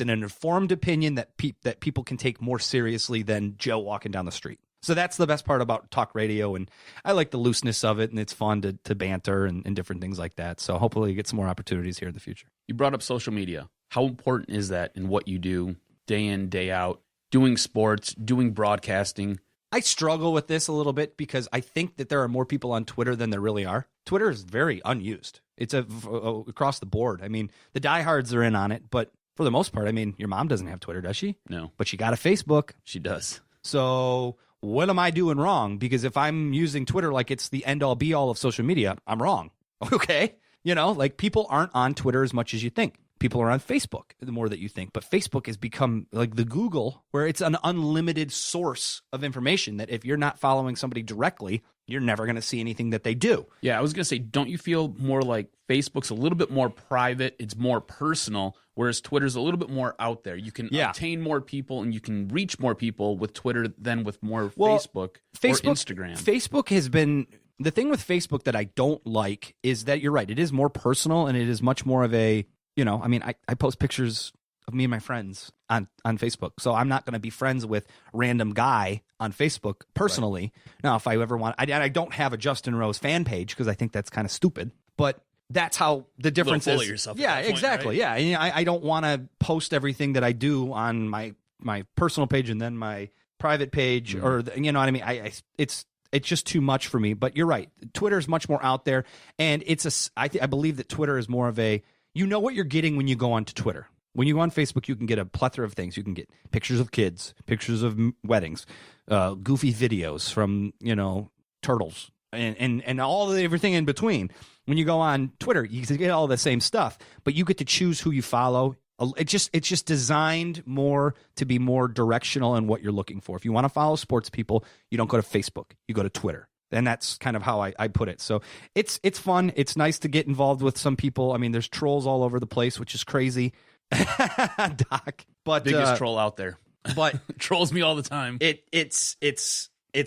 an informed opinion that people can take more seriously than Joe walking down the street. So that's the best part about talk radio, and I like the looseness of it, and it's fun to banter and different things like that. So hopefully you get some more opportunities here in the future. You brought up social media. How important is that in what you do day in, day out, doing sports, doing broadcasting. I struggle with this a little bit because I think that there are more people on Twitter than there really are. Twitter is very unused. It's across the board. I mean, the diehards are in on it, but for the most part, I mean, your mom doesn't have Twitter, does she? No. But she got a Facebook. She does. So what am I doing wrong? Because if I'm using Twitter like it's the end-all be-all of social media, I'm wrong. Okay? You know, like people aren't on Twitter as much as you think. People are on Facebook the more that you think. But Facebook has become like the Google, where it's an unlimited source of information that if you're not following somebody directly, you're never going to see anything that they do. Yeah, I was going to say, don't you feel more like Facebook's a little bit more private, it's more personal, whereas Twitter's a little bit more out there. You can obtain more people and you can reach more people with Twitter than with more Facebook or Instagram. Facebook has been... The thing with Facebook that I don't like is that you're right. It is more personal and it is much more of a... You know, I mean, I post pictures of me and my friends on Facebook. So I'm not going to be friends with random guy on Facebook personally. Right. Now, if I ever want, I don't have a Justin Rose fan page because I think that's kind of stupid. But that's how the difference is. Full of yourself yeah, at that point, exactly. Right? Yeah, and I don't want to post everything that I do on my personal page and then my private page, or you know what I mean. It's just too much for me. But you're right. Twitter is much more out there, and I believe that Twitter is more of a... You know what you're getting when you go onto Twitter. When you go on Facebook, you can get a plethora of things. You can get pictures of kids, pictures of weddings, goofy videos from, you know, turtles, and all the everything in between. When you go on Twitter, you get all the same stuff, but you get to choose who you follow. It's just designed more to be more directional in what you're looking for. If you want to follow sports people, you don't go to Facebook. You go to Twitter. And that's kind of how I put it. So it's fun. It's nice to get involved with some people. I mean, there's trolls all over the place, which is crazy. Doc. But biggest troll out there. But trolls me all the time. It's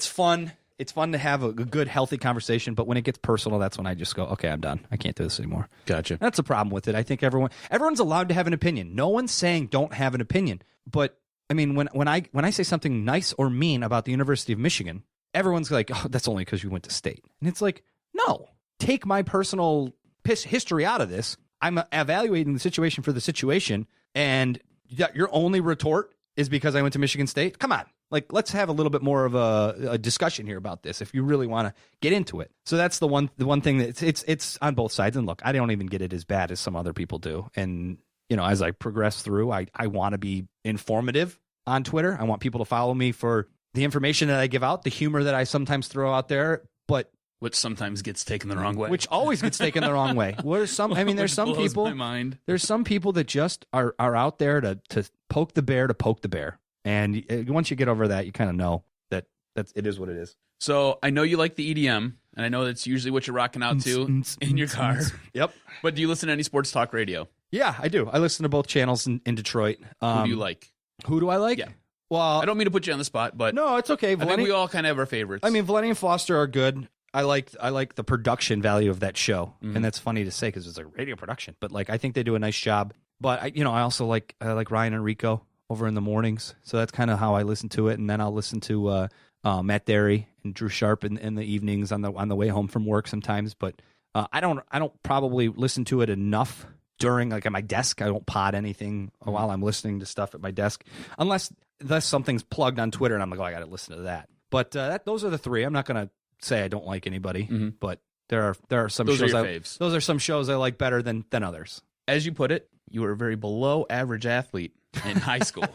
fun. It's fun to have a good, healthy conversation. But when it gets personal, that's when I just go, okay, I'm done. I can't do this anymore. Gotcha. That's the problem with it. I think everyone's allowed to have an opinion. No one's saying don't have an opinion. But I mean, when I say something nice or mean about the University of Michigan, everyone's like, oh, that's only because you went to state. And it's like, no, take my personal history out of this. I'm evaluating the situation for the situation. And your only retort is because I went to Michigan State. Come on. Like, let's have a little bit more of a discussion here about this if you really want to get into it. So that's the one thing that it's on both sides. And look, I don't even get it as bad as some other people do. And, you know, as I progress through, I want to be informative on Twitter. I want people to follow me for the information that I give out, the humor that I sometimes throw out there, but which sometimes gets taken the wrong way. Which always gets taken the wrong way. There's some people. My mind. There's some people that just are out there to poke the bear, and once you get over that, you kind of know that it is what it is. So I know you like the EDM, and I know that's usually what you're rocking out to in your car. Yep. But do you listen to any sports talk radio? Yeah, I do. I listen to both channels in Detroit. Who do you like? Who do I like? Yeah. Well, I don't mean to put you on the spot, but no, it's okay. I think we all kind of have our favorites. I mean, Valenti and Foster are good. I like the production value of that show, and that's funny to say because it's a radio production. But like, I think they do a nice job. But I also like Ryan and Rico over in the mornings, so that's kind of how I listen to it. And then I'll listen to Matt Derry and Drew Sharp in the evenings on the way home from work sometimes. But I don't probably listen to it enough during, like, at my desk. I don't pod anything while I'm listening to stuff at my desk, unless something's plugged on Twitter and I'm like, oh, I got to listen to that. But those are the three. I'm not going to say I don't like anybody, but there are some those shows. Are your faves. Those are some shows I like better than others. As you put it, you were a very below average athlete in high school.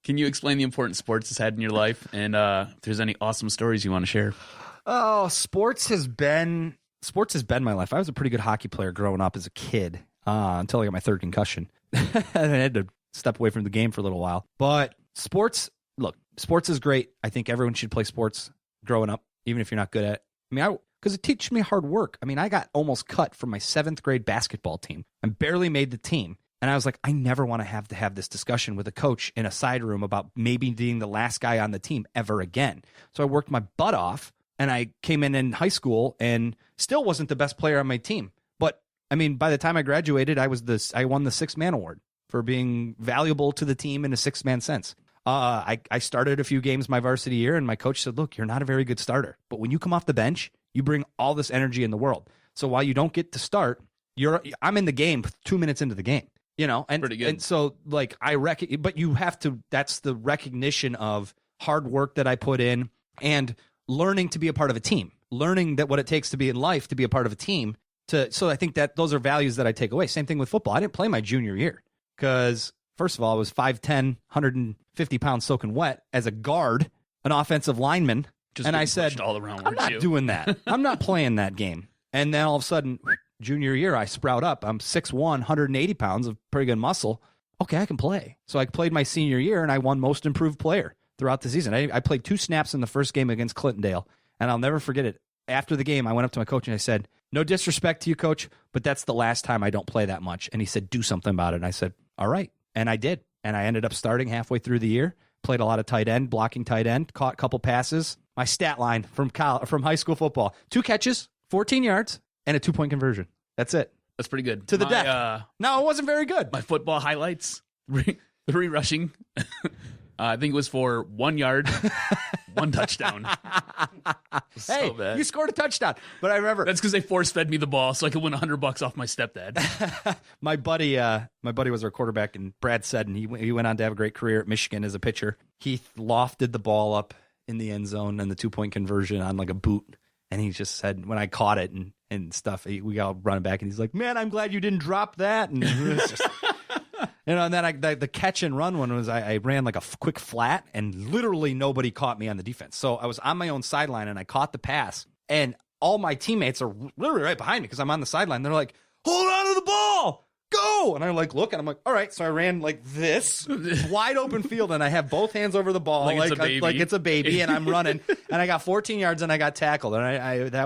Can you explain the importance sports has had in your life, and if there's any awesome stories you want to share? Oh, sports has been my life. I was a pretty good hockey player growing up as a kid until I got my third concussion. And I had to step away from the game for a little while. But sports is great. I think everyone should play sports growing up, even if you're not good at it. I mean, because it teaches me hard work. I mean, I got almost cut from my 7th grade basketball team. I barely made the team. And I was like, I never want to have this discussion with a coach in a side room about maybe being the last guy on the team ever again. So I worked my butt off, and I came in high school and still wasn't the best player on my team. But I mean, by the time I graduated, I won the 6-man award for being valuable to the team in a 6-man sense. I started a few games my varsity year, and my coach said, look, you're not a very good starter, but when you come off the bench, you bring all this energy in the world. So while you don't get to start, I'm in the game 2 minutes into the game. You know, Pretty good. and so like but you have to, that's the recognition of hard work that I put in and learning to be a part of a team, learning that what it takes to be in life, to be a part of a team. So I think that those are values that I take away. Same thing with football. I didn't play my junior year because first of all, I was 5'10", 150 pounds soaking wet as a guard, an offensive lineman. And I said, all around, I'm not doing that. I'm not playing that game. And then all of a sudden, junior year, I sprout up. I'm 6'1", 180 pounds of pretty good muscle. Okay, I can play. So I played my senior year, and I won most improved player throughout the season. I played 2 snaps in the first game against Clintondale, and I'll never forget it. After the game, I went up to my coach, and I said, no disrespect to you, coach, but that's the last time I don't play that much. And he said, do something about it. And I said, all right. And I did. And I ended up starting halfway through the year, played a lot of tight end, blocking tight end, caught a couple passes. My stat line from high school football, 2 catches, 14 yards, and a 2-point conversion. That's it. That's pretty good. To the deck. No, it wasn't very good. My football highlights, 3 rushing. I think it was for 1 yard, 1 touchdown. Hey, bad. You scored a touchdown. But I remember that's because they force-fed me the ball so I could win $100 off my stepdad. my buddy was our quarterback, and Brad said, and he went on to have a great career at Michigan as a pitcher. He lofted the ball up in the end zone and the 2-point conversion on like a boot. And he just said, when I caught it and stuff, we got running back, and he's like, man, I'm glad you didn't drop that. And it was just, and then the catch and run one was I ran like a quick flat, and literally nobody caught me on the defense. So I was on my own sideline, and I caught the pass, and all my teammates are literally right behind me because I'm on the sideline. They're like, hold on to the ball, go. And I like look, and I'm like, all right. So I ran like this wide open field, and I have both hands over the ball like it's a baby, and I'm running, and I got 14 yards, and I got tackled. And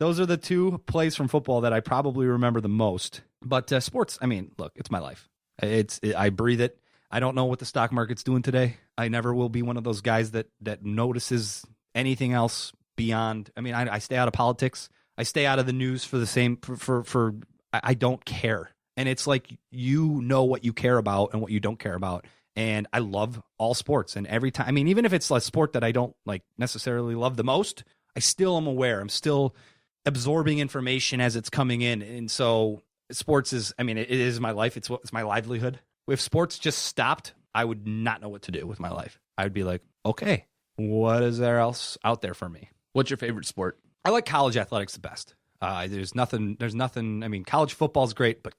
those are the 2 plays from football that I probably remember the most. But sports, I mean, look, it's my life. I breathe it. I don't know what the stock market's doing today. I never will be one of those guys that notices anything else beyond. I mean, I stay out of politics. I stay out of the news for the same for I don't care. And it's like, you know what you care about and what you don't care about. And I love all sports. And every time, I mean, even if it's a sport that I don't like necessarily love the most, I still am aware. I'm still absorbing information as it's coming in. And so sports is, I mean, it is my life. It's my livelihood. If sports just stopped, I would not know what to do with my life. I would be like, okay, what is there else out there for me? What's your favorite sport? I like college athletics the best. There's nothing. I mean, college football is great, but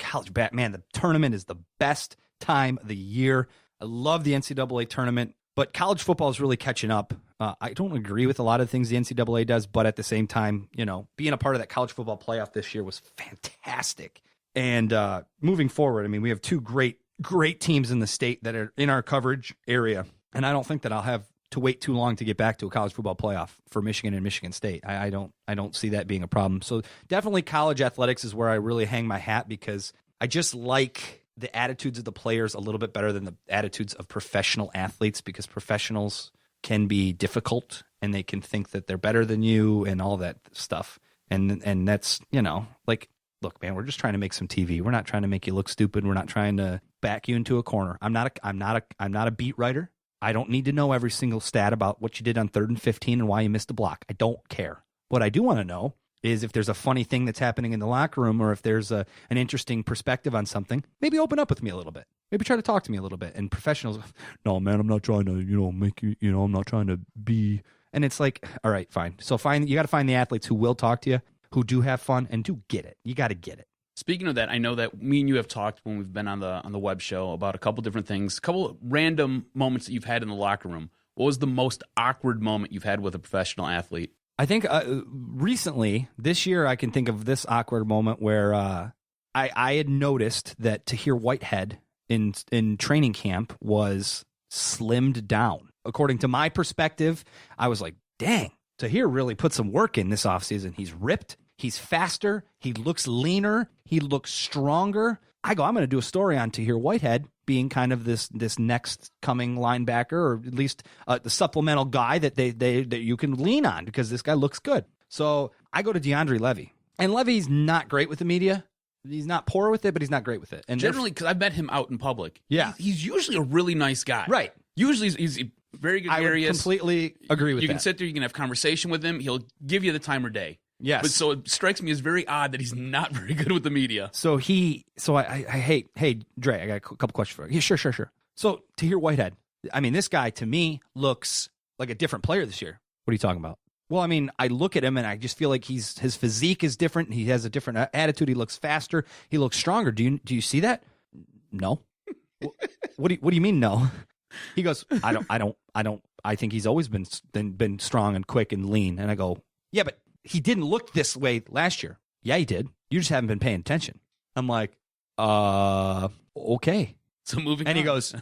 man, the tournament is the best time of the year. I love the NCAA tournament, but college football is really catching up. I don't agree with a lot of things the NCAA does, but at the same time, you know, being a part of that college football playoff this year was fantastic. And moving forward, I mean, we have 2 great teams in the state that are in our coverage area, and I don't think that I'll have to wait too long to get back to a college football playoff for Michigan and Michigan State. I don't see that being a problem. So definitely college athletics is where I really hang my hat, because I just like the attitudes of the players a little bit better than the attitudes of professional athletes, because professionals can be difficult and they can think that they're better than you and all that stuff. And that's, you know, like, look, man, we're just trying to make some TV. We're not trying to make you look stupid. We're not trying to back you into a corner. I'm not a beat writer. I don't need to know every single stat about what you did on 3rd and 15 and why you missed a block. I don't care. What I do want to know is if there's a funny thing that's happening in the locker room, or if there's an interesting perspective on something, maybe open up with me a little bit. Maybe try to talk to me a little bit. And professionals, no, man, I'm not trying to, make you, I'm not trying to be. And it's like, all right, fine. So you got to find the athletes who will talk to you, who do have fun and do get it. You got to get it. Speaking of that, I know that me and you have talked when we've been on the web show about a couple different things, a couple random moments that you've had in the locker room. What was the most awkward moment you've had with a professional athlete? I think recently, this year, I can think of this awkward moment where I had noticed that Tahir Whitehead in training camp was slimmed down. According to my perspective, I was like, dang, Tahir really put some work in this offseason. He's ripped. He's faster. He looks leaner. He looks stronger. I'm going to do a story on Tahir Whitehead being kind of this next coming linebacker, or at least the supplemental guy that you can lean on, because this guy looks good. So I go to DeAndre Levy, and Levy's not great with the media. He's not poor with it, but he's not great with it. And generally, because I've met him out in public. Yeah. He's usually a really nice guy. Right. Usually he's very gregarious. I would completely agree with that. You can sit there, you can have conversation with him. He'll give you the time of day. Yes. But so it strikes me as very odd that he's not very good with the media. So hey, Dre, I got a couple questions for you. Yeah, sure. So Tahir Whitehead, I mean, this guy to me looks like a different player this year. What are you talking about? Well, I mean, I look at him and I just feel like his physique is different. He has a different attitude. He looks faster. He looks stronger. Do you see that? No. What do you mean no? He goes, I don't. I think he's always been strong and quick and lean. And I go, yeah, but he didn't look this way last year. Yeah, he did. You just haven't been paying attention. I'm like, okay. So moving and on. He goes,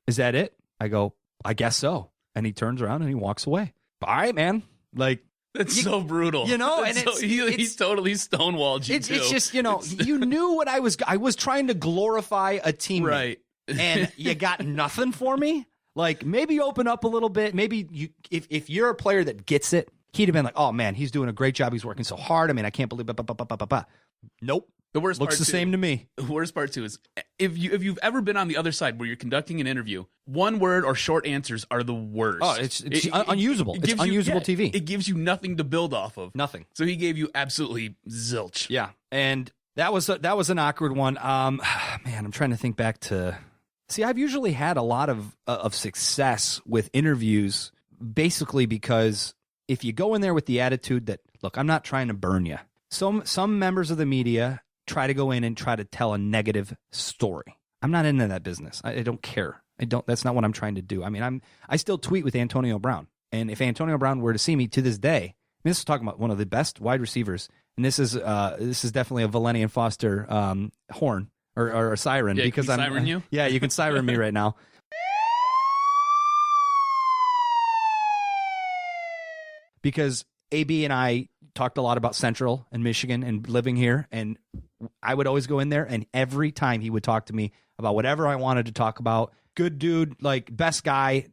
is that it? I go, I guess so. And he turns around and he walks away. All right, man. Like, that's so brutal. You know, and he's totally stonewalled you too. It's just, you know, you knew what I was trying to glorify a teammate. Right. And you got nothing for me? Like, maybe open up a little bit. Maybe if you're a player that gets it, he'd have been like, oh man, he's doing a great job. He's working so hard. I mean, I can't believe it. Nope. The worst looks part the same to me. The worst part too is if you've ever been on the other side where you're conducting an interview, one word or short answers are the worst. Oh, it's unusable. It's unusable TV. It gives you nothing to build off of. Nothing. So he gave you absolutely zilch. Yeah, and that was an awkward one. Man, I'm trying to think back to. See, I've usually had a lot of success with interviews, basically because if you go in there with the attitude that, look, I'm not trying to burn you. Some members of the media try to go in and try to tell a negative story. I'm not into that business. I don't care. That's not what I'm trying to do. I mean, I still tweet with Antonio Brown. And if Antonio Brown were to see me to this day, I mean, this is talking about one of the best wide receivers. And this is definitely a Valeni and Foster horn or a siren. Yeah, because can he siren you? Yeah, you can siren me right now. Because AB and I talked a lot about Central and Michigan and living here, and I would always go in there, and every time he would talk to me about whatever I wanted to talk about. Good dude, like best guy,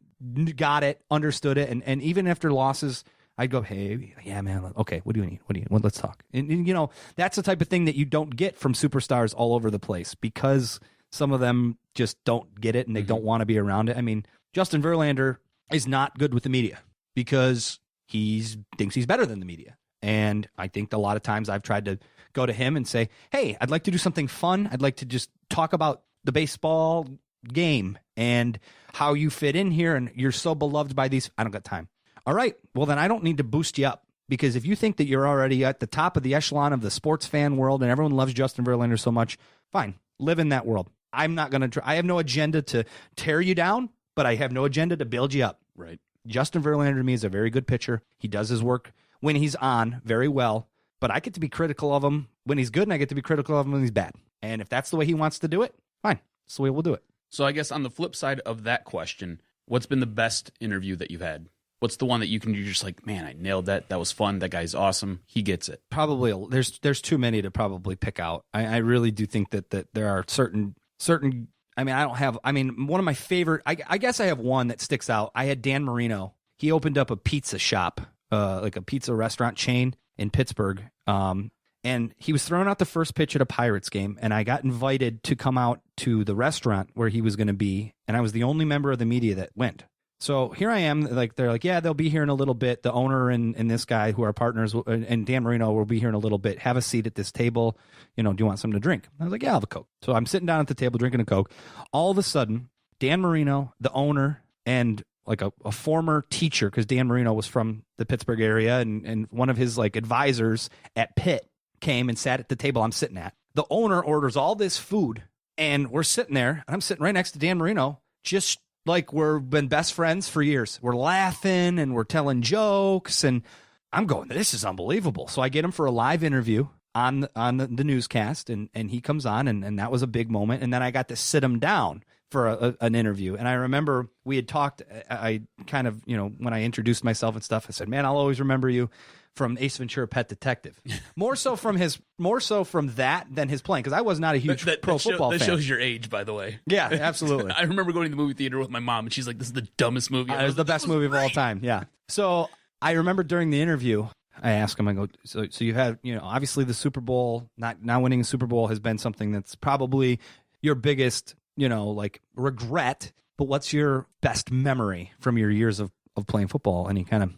got it, understood it, and even after losses, I'd go, hey, yeah, man, okay, what do you need? Let's talk. And you know, that's the type of thing that you don't get from superstars all over the place because some of them just don't get it and they don't want to be around it. I mean, Justin Verlander is not good with the media because he thinks he's better than the media. And I think a lot of times I've tried to go to him and say, hey, I'd like to do something fun. I'd like to just talk about the baseball game and how you fit in here. And you're so beloved by these. I don't got time. All right. Well, then I don't need to boost you up because if you think that you're already at the top of the echelon of the sports fan world and everyone loves Justin Verlander so much, fine. Live in that world. I'm not going to I have no agenda to tear you down, but I have no agenda to build you up. Right. Justin Verlander to me is a very good pitcher. He does his work when he's on very well, but I get to be critical of him when he's good and I get to be critical of him when he's bad. And if that's the way he wants to do it, fine. That's the way we'll do it. So I guess on the flip side of that question, what's been the best interview that you've had? What's the one that you're just like, man, I nailed that. That was fun. That guy's awesome. He gets it. Probably there's too many to probably pick out. I really do think that there are certain one of my favorite, I guess I have one that sticks out. I had Dan Marino. He opened up a pizza shop, like a pizza restaurant chain in Pittsburgh. And he was throwing out the first pitch at a Pirates game. And I got invited to come out to the restaurant where he was going to be. And I was the only member of the media that went. So here I am, like they're like, yeah, they'll be here in a little bit. The owner and this guy who are partners and Dan Marino will be here in a little bit. Have a seat at this table. You know, do you want something to drink? I was like, yeah, I'll have a Coke. So I'm sitting down at the table drinking a Coke. All of a sudden, Dan Marino, the owner, and like a former teacher, because Dan Marino was from the Pittsburgh area, and one of his like advisors at Pitt came and sat at the table I'm sitting at. The owner orders all this food, and we're sitting there, and I'm sitting right next to Dan Marino, just like we've been best friends for years. We're laughing and we're telling jokes, and I'm going, this is unbelievable. So I get him for a live interview on the newscast, and he comes on, and that was a big moment. And then I got to sit him down for an interview. And I remember we had talked, I kind of, you know, when I introduced myself and stuff, I said, man, I'll always remember you from Ace Ventura: Pet Detective. More so from that than his playing, because I was not a huge pro football fan. That shows your age, by the way. Yeah, absolutely. I remember going to the movie theater with my mom, and she's like, this is the dumbest movie ever. It was the best movie of all time, yeah. So I remember during the interview, I asked him, I go, so you have, you know, obviously the Super Bowl, not winning a Super Bowl has been something that's probably your biggest, you know, like regret, but what's your best memory from your years of playing football? And he kind of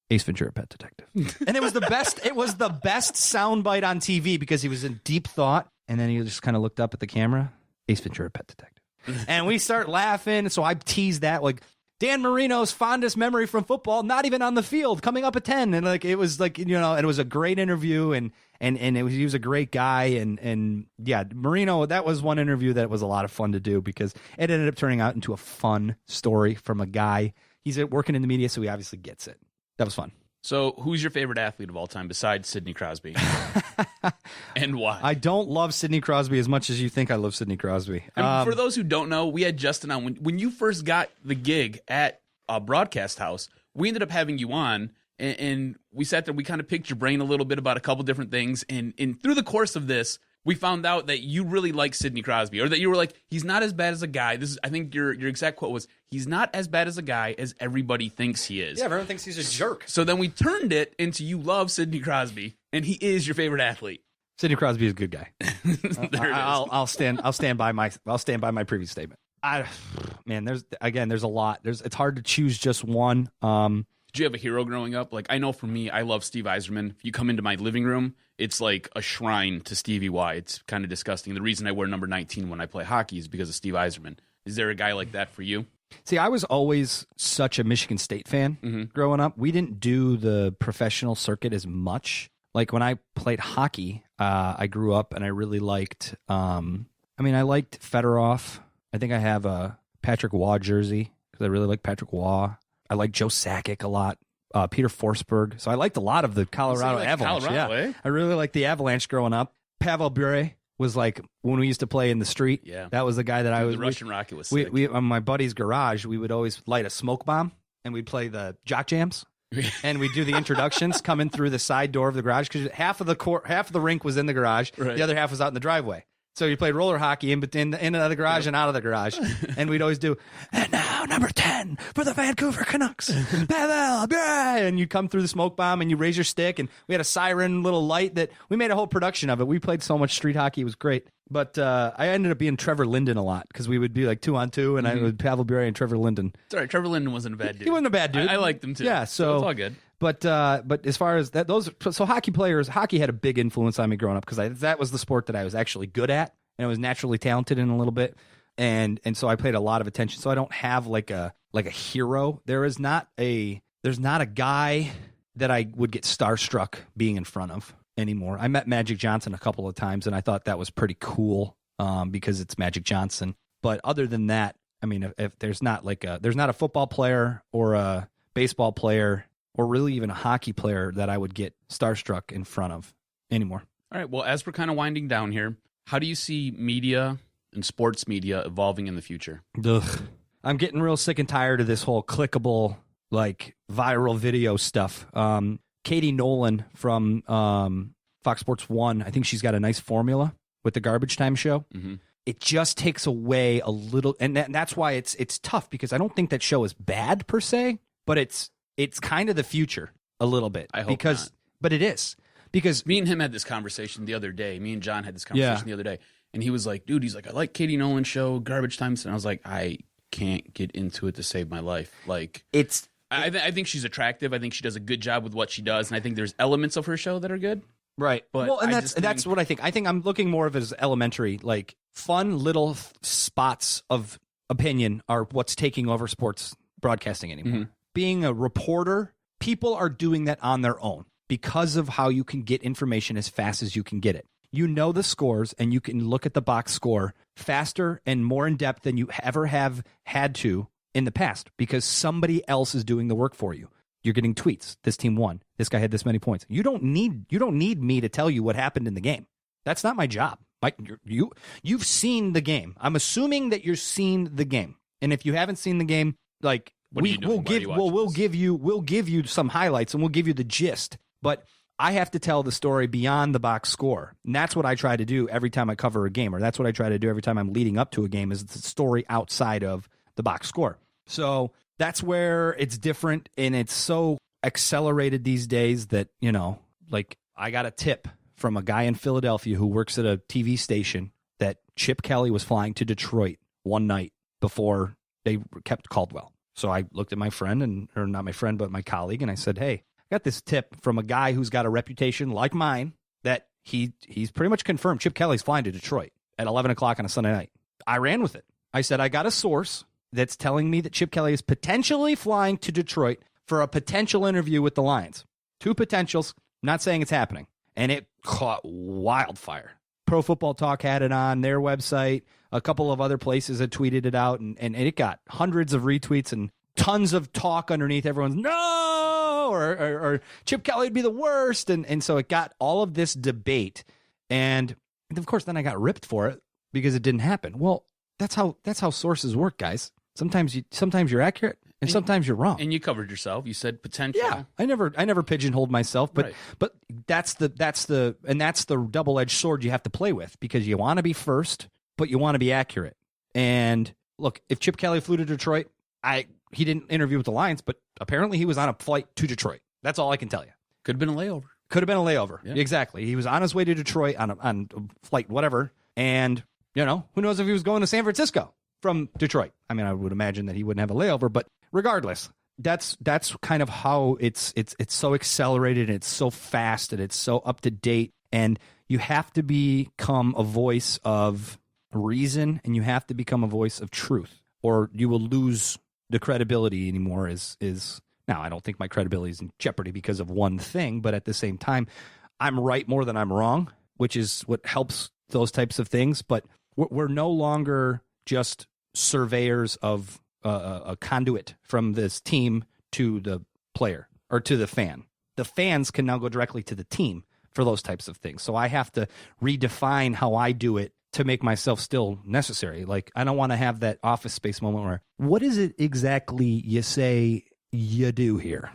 Ace Ventura, Pet Detective. And it was the best. It was the best soundbite on TV because he was in deep thought, and then he just kind of looked up at the camera. Ace Ventura, Pet Detective. And we start laughing. So I teased that, like, Dan Marino's fondest memory from football, not even on the field, coming up at 10. And like, it was like, you know, it was a great interview, and he was a great guy. And yeah, Marino, that was one interview that was a lot of fun to do because it ended up turning out into a fun story from a guy. He's working in the media, so he obviously gets it. That was fun. So who's your favorite athlete of all time besides Sidney Crosby? And why? I don't love Sidney Crosby as much as you think I love Sidney Crosby. For those who don't know, we had Justin on. When you first got the gig at Broadcast House, we ended up having you on, and we sat there. We kind of picked your brain a little bit about a couple different things. And through the course of this, we found out that you really like Sidney Crosby, or that you were like, he's not as bad as a guy. This is, I think your exact quote was, he's not as bad as a guy as everybody thinks he is. Yeah, everyone thinks he's a jerk. So then we turned it into you love Sidney Crosby, and he is your favorite athlete. Sidney Crosby is a good guy. I'll stand by my previous statement. There's a lot. It's hard to choose just one. Did you have a hero growing up? Like, I know for me, I love Steve Yzerman. If you come into my living room, it's like a shrine to Stevie Y. It's kind of disgusting. The reason I wear number 19 when I play hockey is because of Steve Yzerman. Is there a guy like that for you? See, I was always such a Michigan State fan growing up. We didn't do the professional circuit as much. Like when I played hockey, I grew up and I really liked, I liked Fedorov. I think I have a Patrick Waugh jersey because I really like Patrick Waugh. I like Joe Sakic a lot. Peter Forsberg. So I liked a lot of the Colorado Avalanche. Colorado, I really liked the Avalanche growing up. Pavel Bure was like when we used to play in the street. Yeah. That was the guy that I was. The Russian Rocket was sick. We on my buddy's garage, we would always light a smoke bomb and we'd play the jock jams. And we do the introductions coming through the side door of the garage because half of the rink was in the garage, right. The other half was out in the driveway. So you played roller hockey in and out of the garage and out of the garage, and we'd always do. And now number 10 for the Vancouver Canucks, Pavel Bure, and you come through the smoke bomb and you raise your stick, and we had a siren little light that we made a whole production of it. We played so much street hockey, it was great. But I ended up being Trevor Linden a lot because we would be like 2-on-2, and I would Pavel Bure and Trevor Linden. It's all right. Trevor Linden wasn't a bad dude. He wasn't a bad dude. I liked him too. Yeah, so it's all good. But as far as that, hockey had a big influence on me growing up because that was the sport that I was actually good at and I was naturally talented in a little bit, and so I paid a lot of attention. So I don't have like a hero. There's not a guy that I would get starstruck being in front of anymore. I met Magic Johnson a couple of times, and I thought that was pretty cool because it's Magic Johnson. But other than that, I mean, if there's not a football player or a baseball player or really even a hockey player that I would get starstruck in front of anymore. All right. Well, as we're kind of winding down here, how do you see media and sports media evolving in the future? Ugh. I'm getting real sick and tired of this whole clickable, like viral video stuff. Katie Nolan from Fox Sports 1, I think she's got a nice formula with the Garbage Time show. Mm-hmm. It just takes away a little, and that's why it's tough because I don't think that show is bad per se, but it's kind of the future a little bit. I hope not. But it is. Because me and him had this conversation the other day. Me and John had this conversation the other day. And he was like, dude, I like Katie Nolan's show, Garbage Time. And I was like, I can't get into it to save my life. Like, I think she's attractive. I think she does a good job with what she does. And I think there's elements of her show that are good. Right. But well, and that's what I think. I think I'm looking more of it as elementary, like fun little spots of opinion are what's taking over sports broadcasting anymore. Mm-hmm. Being a reporter, people are doing that on their own. Because of how you can get information as fast as you can get it. You know the scores, and you can look at the box score faster and more in depth than you ever have had to in the past because somebody else is doing the work for you. You're getting tweets. This team won. This guy had this many points. You don't need me to tell you what happened in the game. That's not my job. You've seen the game. I'm assuming that you've seen the game. And if you haven't seen the game, like we'll give you some highlights and we'll give you the gist. But I have to tell the story beyond the box score. And that's what I try to do every time I cover a game, or that's what I try to do every time I'm leading up to a game is the story outside of the box score. So that's where it's different, and it's so accelerated these days that, like I got a tip from a guy in Philadelphia who works at a TV station that Chip Kelly was flying to Detroit one night before they kept Caldwell. So I looked at my friend, or not my friend, but my colleague, and I said, hey, got this tip from a guy who's got a reputation like mine that he's pretty much confirmed Chip Kelly's flying to Detroit at 11 o'clock on a Sunday night. I ran with it. I said, I got a source that's telling me that Chip Kelly is potentially flying to Detroit for a potential interview with the Lions. 2 potentials, not saying it's happening. And it caught wildfire. Pro Football Talk had it on their website. A couple of other places had tweeted it out, and it got hundreds of retweets and tons of talk underneath. Everyone's, no, or Chip Kelly would be the worst. And so it got all of this debate. And of course, then I got ripped for it because it didn't happen. Well, that's how sources work, guys. Sometimes you're accurate and sometimes you're wrong. And you covered yourself. You said potential. Yeah, I never pigeonholed myself, but that's the double-edged sword you have to play with, because you want to be first, but you want to be accurate. And look, if Chip Kelly flew to Detroit, he didn't interview with the Lions, but apparently he was on a flight to Detroit. That's all I can tell you. Could have been a layover. Could have been a layover. Yeah. Exactly. He was on his way to Detroit on a flight, whatever. And, who knows if he was going to San Francisco from Detroit. I mean, I would imagine that he wouldn't have a layover, but regardless, that's kind of how it's so accelerated, and it's so fast, and it's so up to date. And you have to become a voice of reason, and you have to become a voice of truth, or you will lose the credibility anymore. Now, I don't think my credibility is in jeopardy because of one thing, but at the same time, I'm right more than I'm wrong, which is what helps those types of things. But we're no longer just surveyors of a conduit from this team to the player or to the fan. The fans can now go directly to the team for those types of things. So I have to redefine how I do it to make myself still necessary. Like, I don't want to have that Office Space moment where, what is it exactly you say you do here?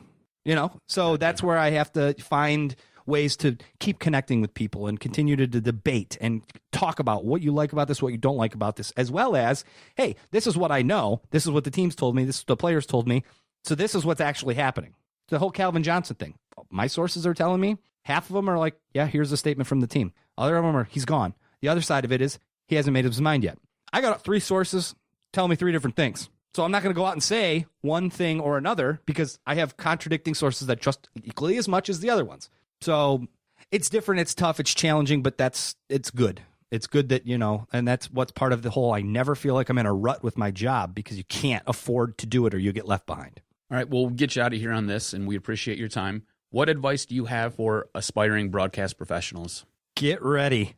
So that's where I have to find ways to keep connecting with people and continue to debate and talk about what you like about this, what you don't like about this, as well as, hey, this is what I know. This is what the teams told me. This is what the players told me. So this is what's actually happening. The whole Calvin Johnson thing. My sources are telling me, half of them are like, yeah, here's a statement from the team. Other of them are, he's gone. The other side of it is, he hasn't made up his mind yet. I got 3 sources telling me 3 different things. So I'm not going to go out and say one thing or another, because I have contradicting sources that trust equally as much as the other ones. So it's different, it's tough, it's challenging, but it's good. It's good that, and that's what's part of the whole, I never feel like I'm in a rut with my job, because you can't afford to do it or you get left behind. All right, we'll get you out of here on this, and we appreciate your time. What advice do you have for aspiring broadcast professionals? Get ready.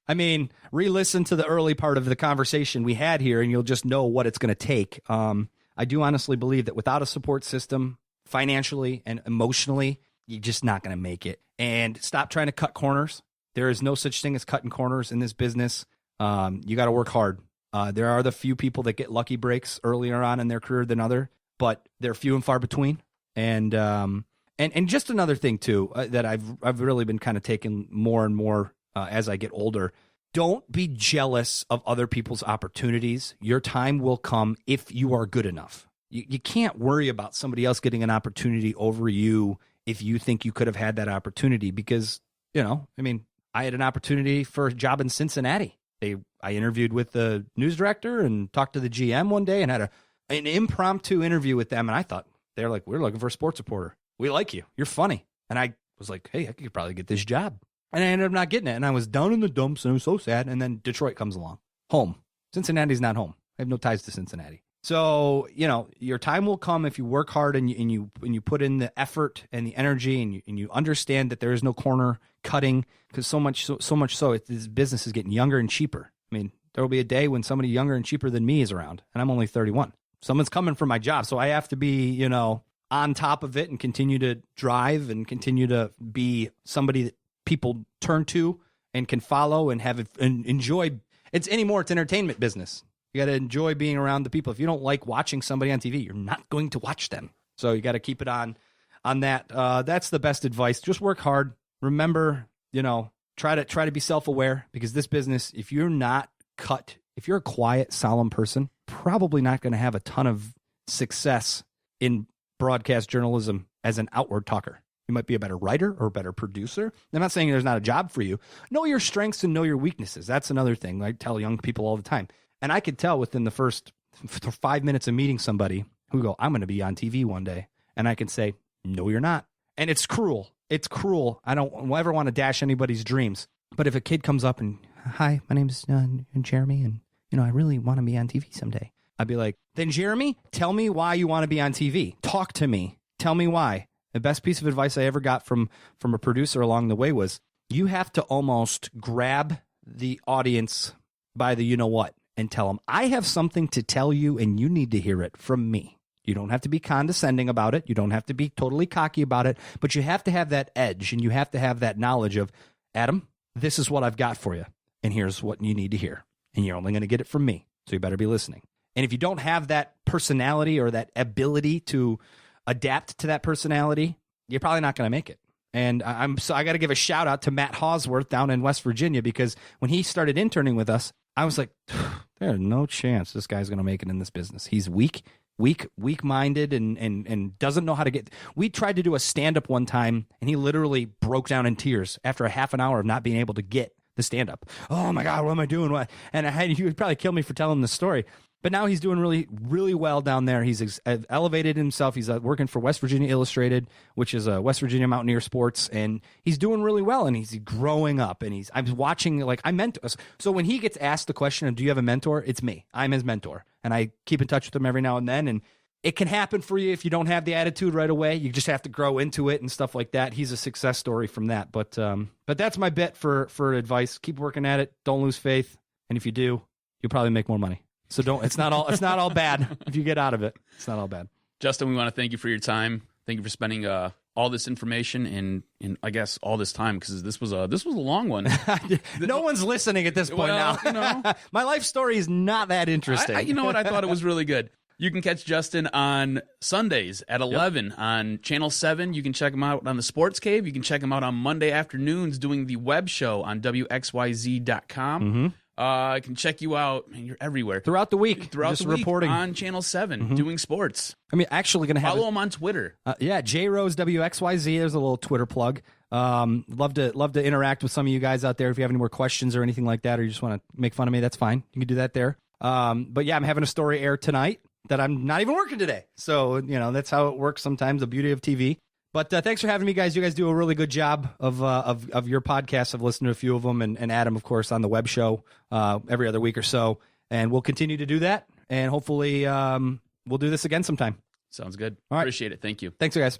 I mean, re-listen to the early part of the conversation we had here, and you'll just know what it's going to take. I do honestly believe that without a support system, financially and emotionally, you're just not going to make it. And stop trying to cut corners. There is no such thing as cutting corners in this business. You got to work hard. There are the few people that get lucky breaks earlier on in their career than other, but they're few and far between. And just another thing too, that I've really been kind of taking more and more as I get older. Don't be jealous of other people's opportunities. Your time will come if you are good enough. You can't worry about somebody else getting an opportunity over you if you think you could have had that opportunity, because, I had an opportunity for a job in Cincinnati. I interviewed with the news director and talked to the GM one day and had an impromptu interview with them. And I thought, they're like, we're looking for a sports reporter. We like you. You're funny. And I was like, hey, I could probably get this job. And I ended up not getting it. And I was down in the dumps and it was so sad. And then Detroit comes along. Home. Cincinnati's not home. I have no ties to Cincinnati. So, your time will come if you work hard and you put in the effort and the energy and you understand that there is no corner cutting, because so much so this business is getting younger and cheaper. I mean, there will be a day when somebody younger and cheaper than me is around, and I'm only 31. Someone's coming for my job, so I have to be, on top of it and continue to drive and continue to be somebody that people turn to and can follow and have and enjoy. It's entertainment business. You got to enjoy being around the people. If you don't like watching somebody on TV, you're not going to watch them. So you got to keep it on that. That's the best advice. Just work hard. Remember, try to be self-aware, because this business, if you're a quiet, solemn person, probably not going to have a ton of success in broadcast journalism as an outward talker. You might be a better writer or a better producer. I'm not saying there's not a job for you. Know your strengths and know your weaknesses. That's another thing I tell young people all the time. And I could tell within the first 5 minutes of meeting somebody who go, I'm going to be on TV one day. And I can say, No, you're not. And it's cruel. It's cruel. I don't ever want to dash anybody's dreams. But if a kid comes up and, hi, my name's Jeremy, and, I really want to be on TV someday. I'd be like, then Jeremy, tell me why you want to be on TV. Talk to me. Tell me why. The best piece of advice I ever got from a producer along the way was, you have to almost grab the audience by the you-know-what and tell them, I have something to tell you and you need to hear it from me. You don't have to be condescending about it. You don't have to be totally cocky about it, but you have to have that edge and you have to have that knowledge of, Adam, this is what I've got for you, and here's what you need to hear, and you're only going to get it from me, so you better be listening. And if you don't have that personality or that ability to adapt to that personality, you're probably not going to make it. And I got to give a shout out to Matt Hawsworth down in West Virginia, because when he started interning with us, I was like, there's no chance this guy's going to make it in this business. He's weak-minded and doesn't know how to get. We tried to do a stand-up one time, and he literally broke down in tears after a half an hour of not being able to get the stand-up. Oh my God, what am I doing? What? And he would probably kill me for telling the story. But now he's doing really, really well down there. He's elevated himself. He's working for West Virginia Illustrated, which is West Virginia Mountaineer Sports, and he's doing really well. And he's growing up. And I'm watching, like, I mentor. So when he gets asked the question of, do you have a mentor? It's me. I'm his mentor, and I keep in touch with him every now and then. And it can happen for you if you don't have the attitude right away. You just have to grow into it and stuff like that. He's a success story from that. But that's my bet for advice. Keep working at it. Don't lose faith. And if you do, you'll probably make more money. So it's not all bad if you get out of it. It's not all bad. Justin, we want to thank you for your time. Thank you for spending all this information in I guess all this time, because this was a long one. No one's listening at this point now. My life story is not that interesting. You know what? I thought it was really good. You can catch Justin on Sundays at 11 on Channel 7. You can check him out on the Sports Cave. You can check him out on Monday afternoons doing the web show on WXYZ.com. Mm-hmm. I can check you out. Man, you're everywhere. Throughout the week. Reporting on Channel 7, doing sports. I mean, actually going to have... Follow him on Twitter. J-Rose WXYZ. There's a little Twitter plug. Love to interact with some of you guys out there. If you have any more questions or anything like that, or you just want to make fun of me, that's fine. You can do that there. But yeah, I'm having a story air tonight that I'm not even working today. So, that's how it works sometimes, the beauty of TV. But thanks for having me, guys. You guys do a really good job of your podcasts. I've listened to a few of them, and Adam, of course, on the web show every other week or so. And we'll continue to do that. And hopefully we'll do this again sometime. Sounds good. All right. Appreciate it. Thank you. Thanks, guys.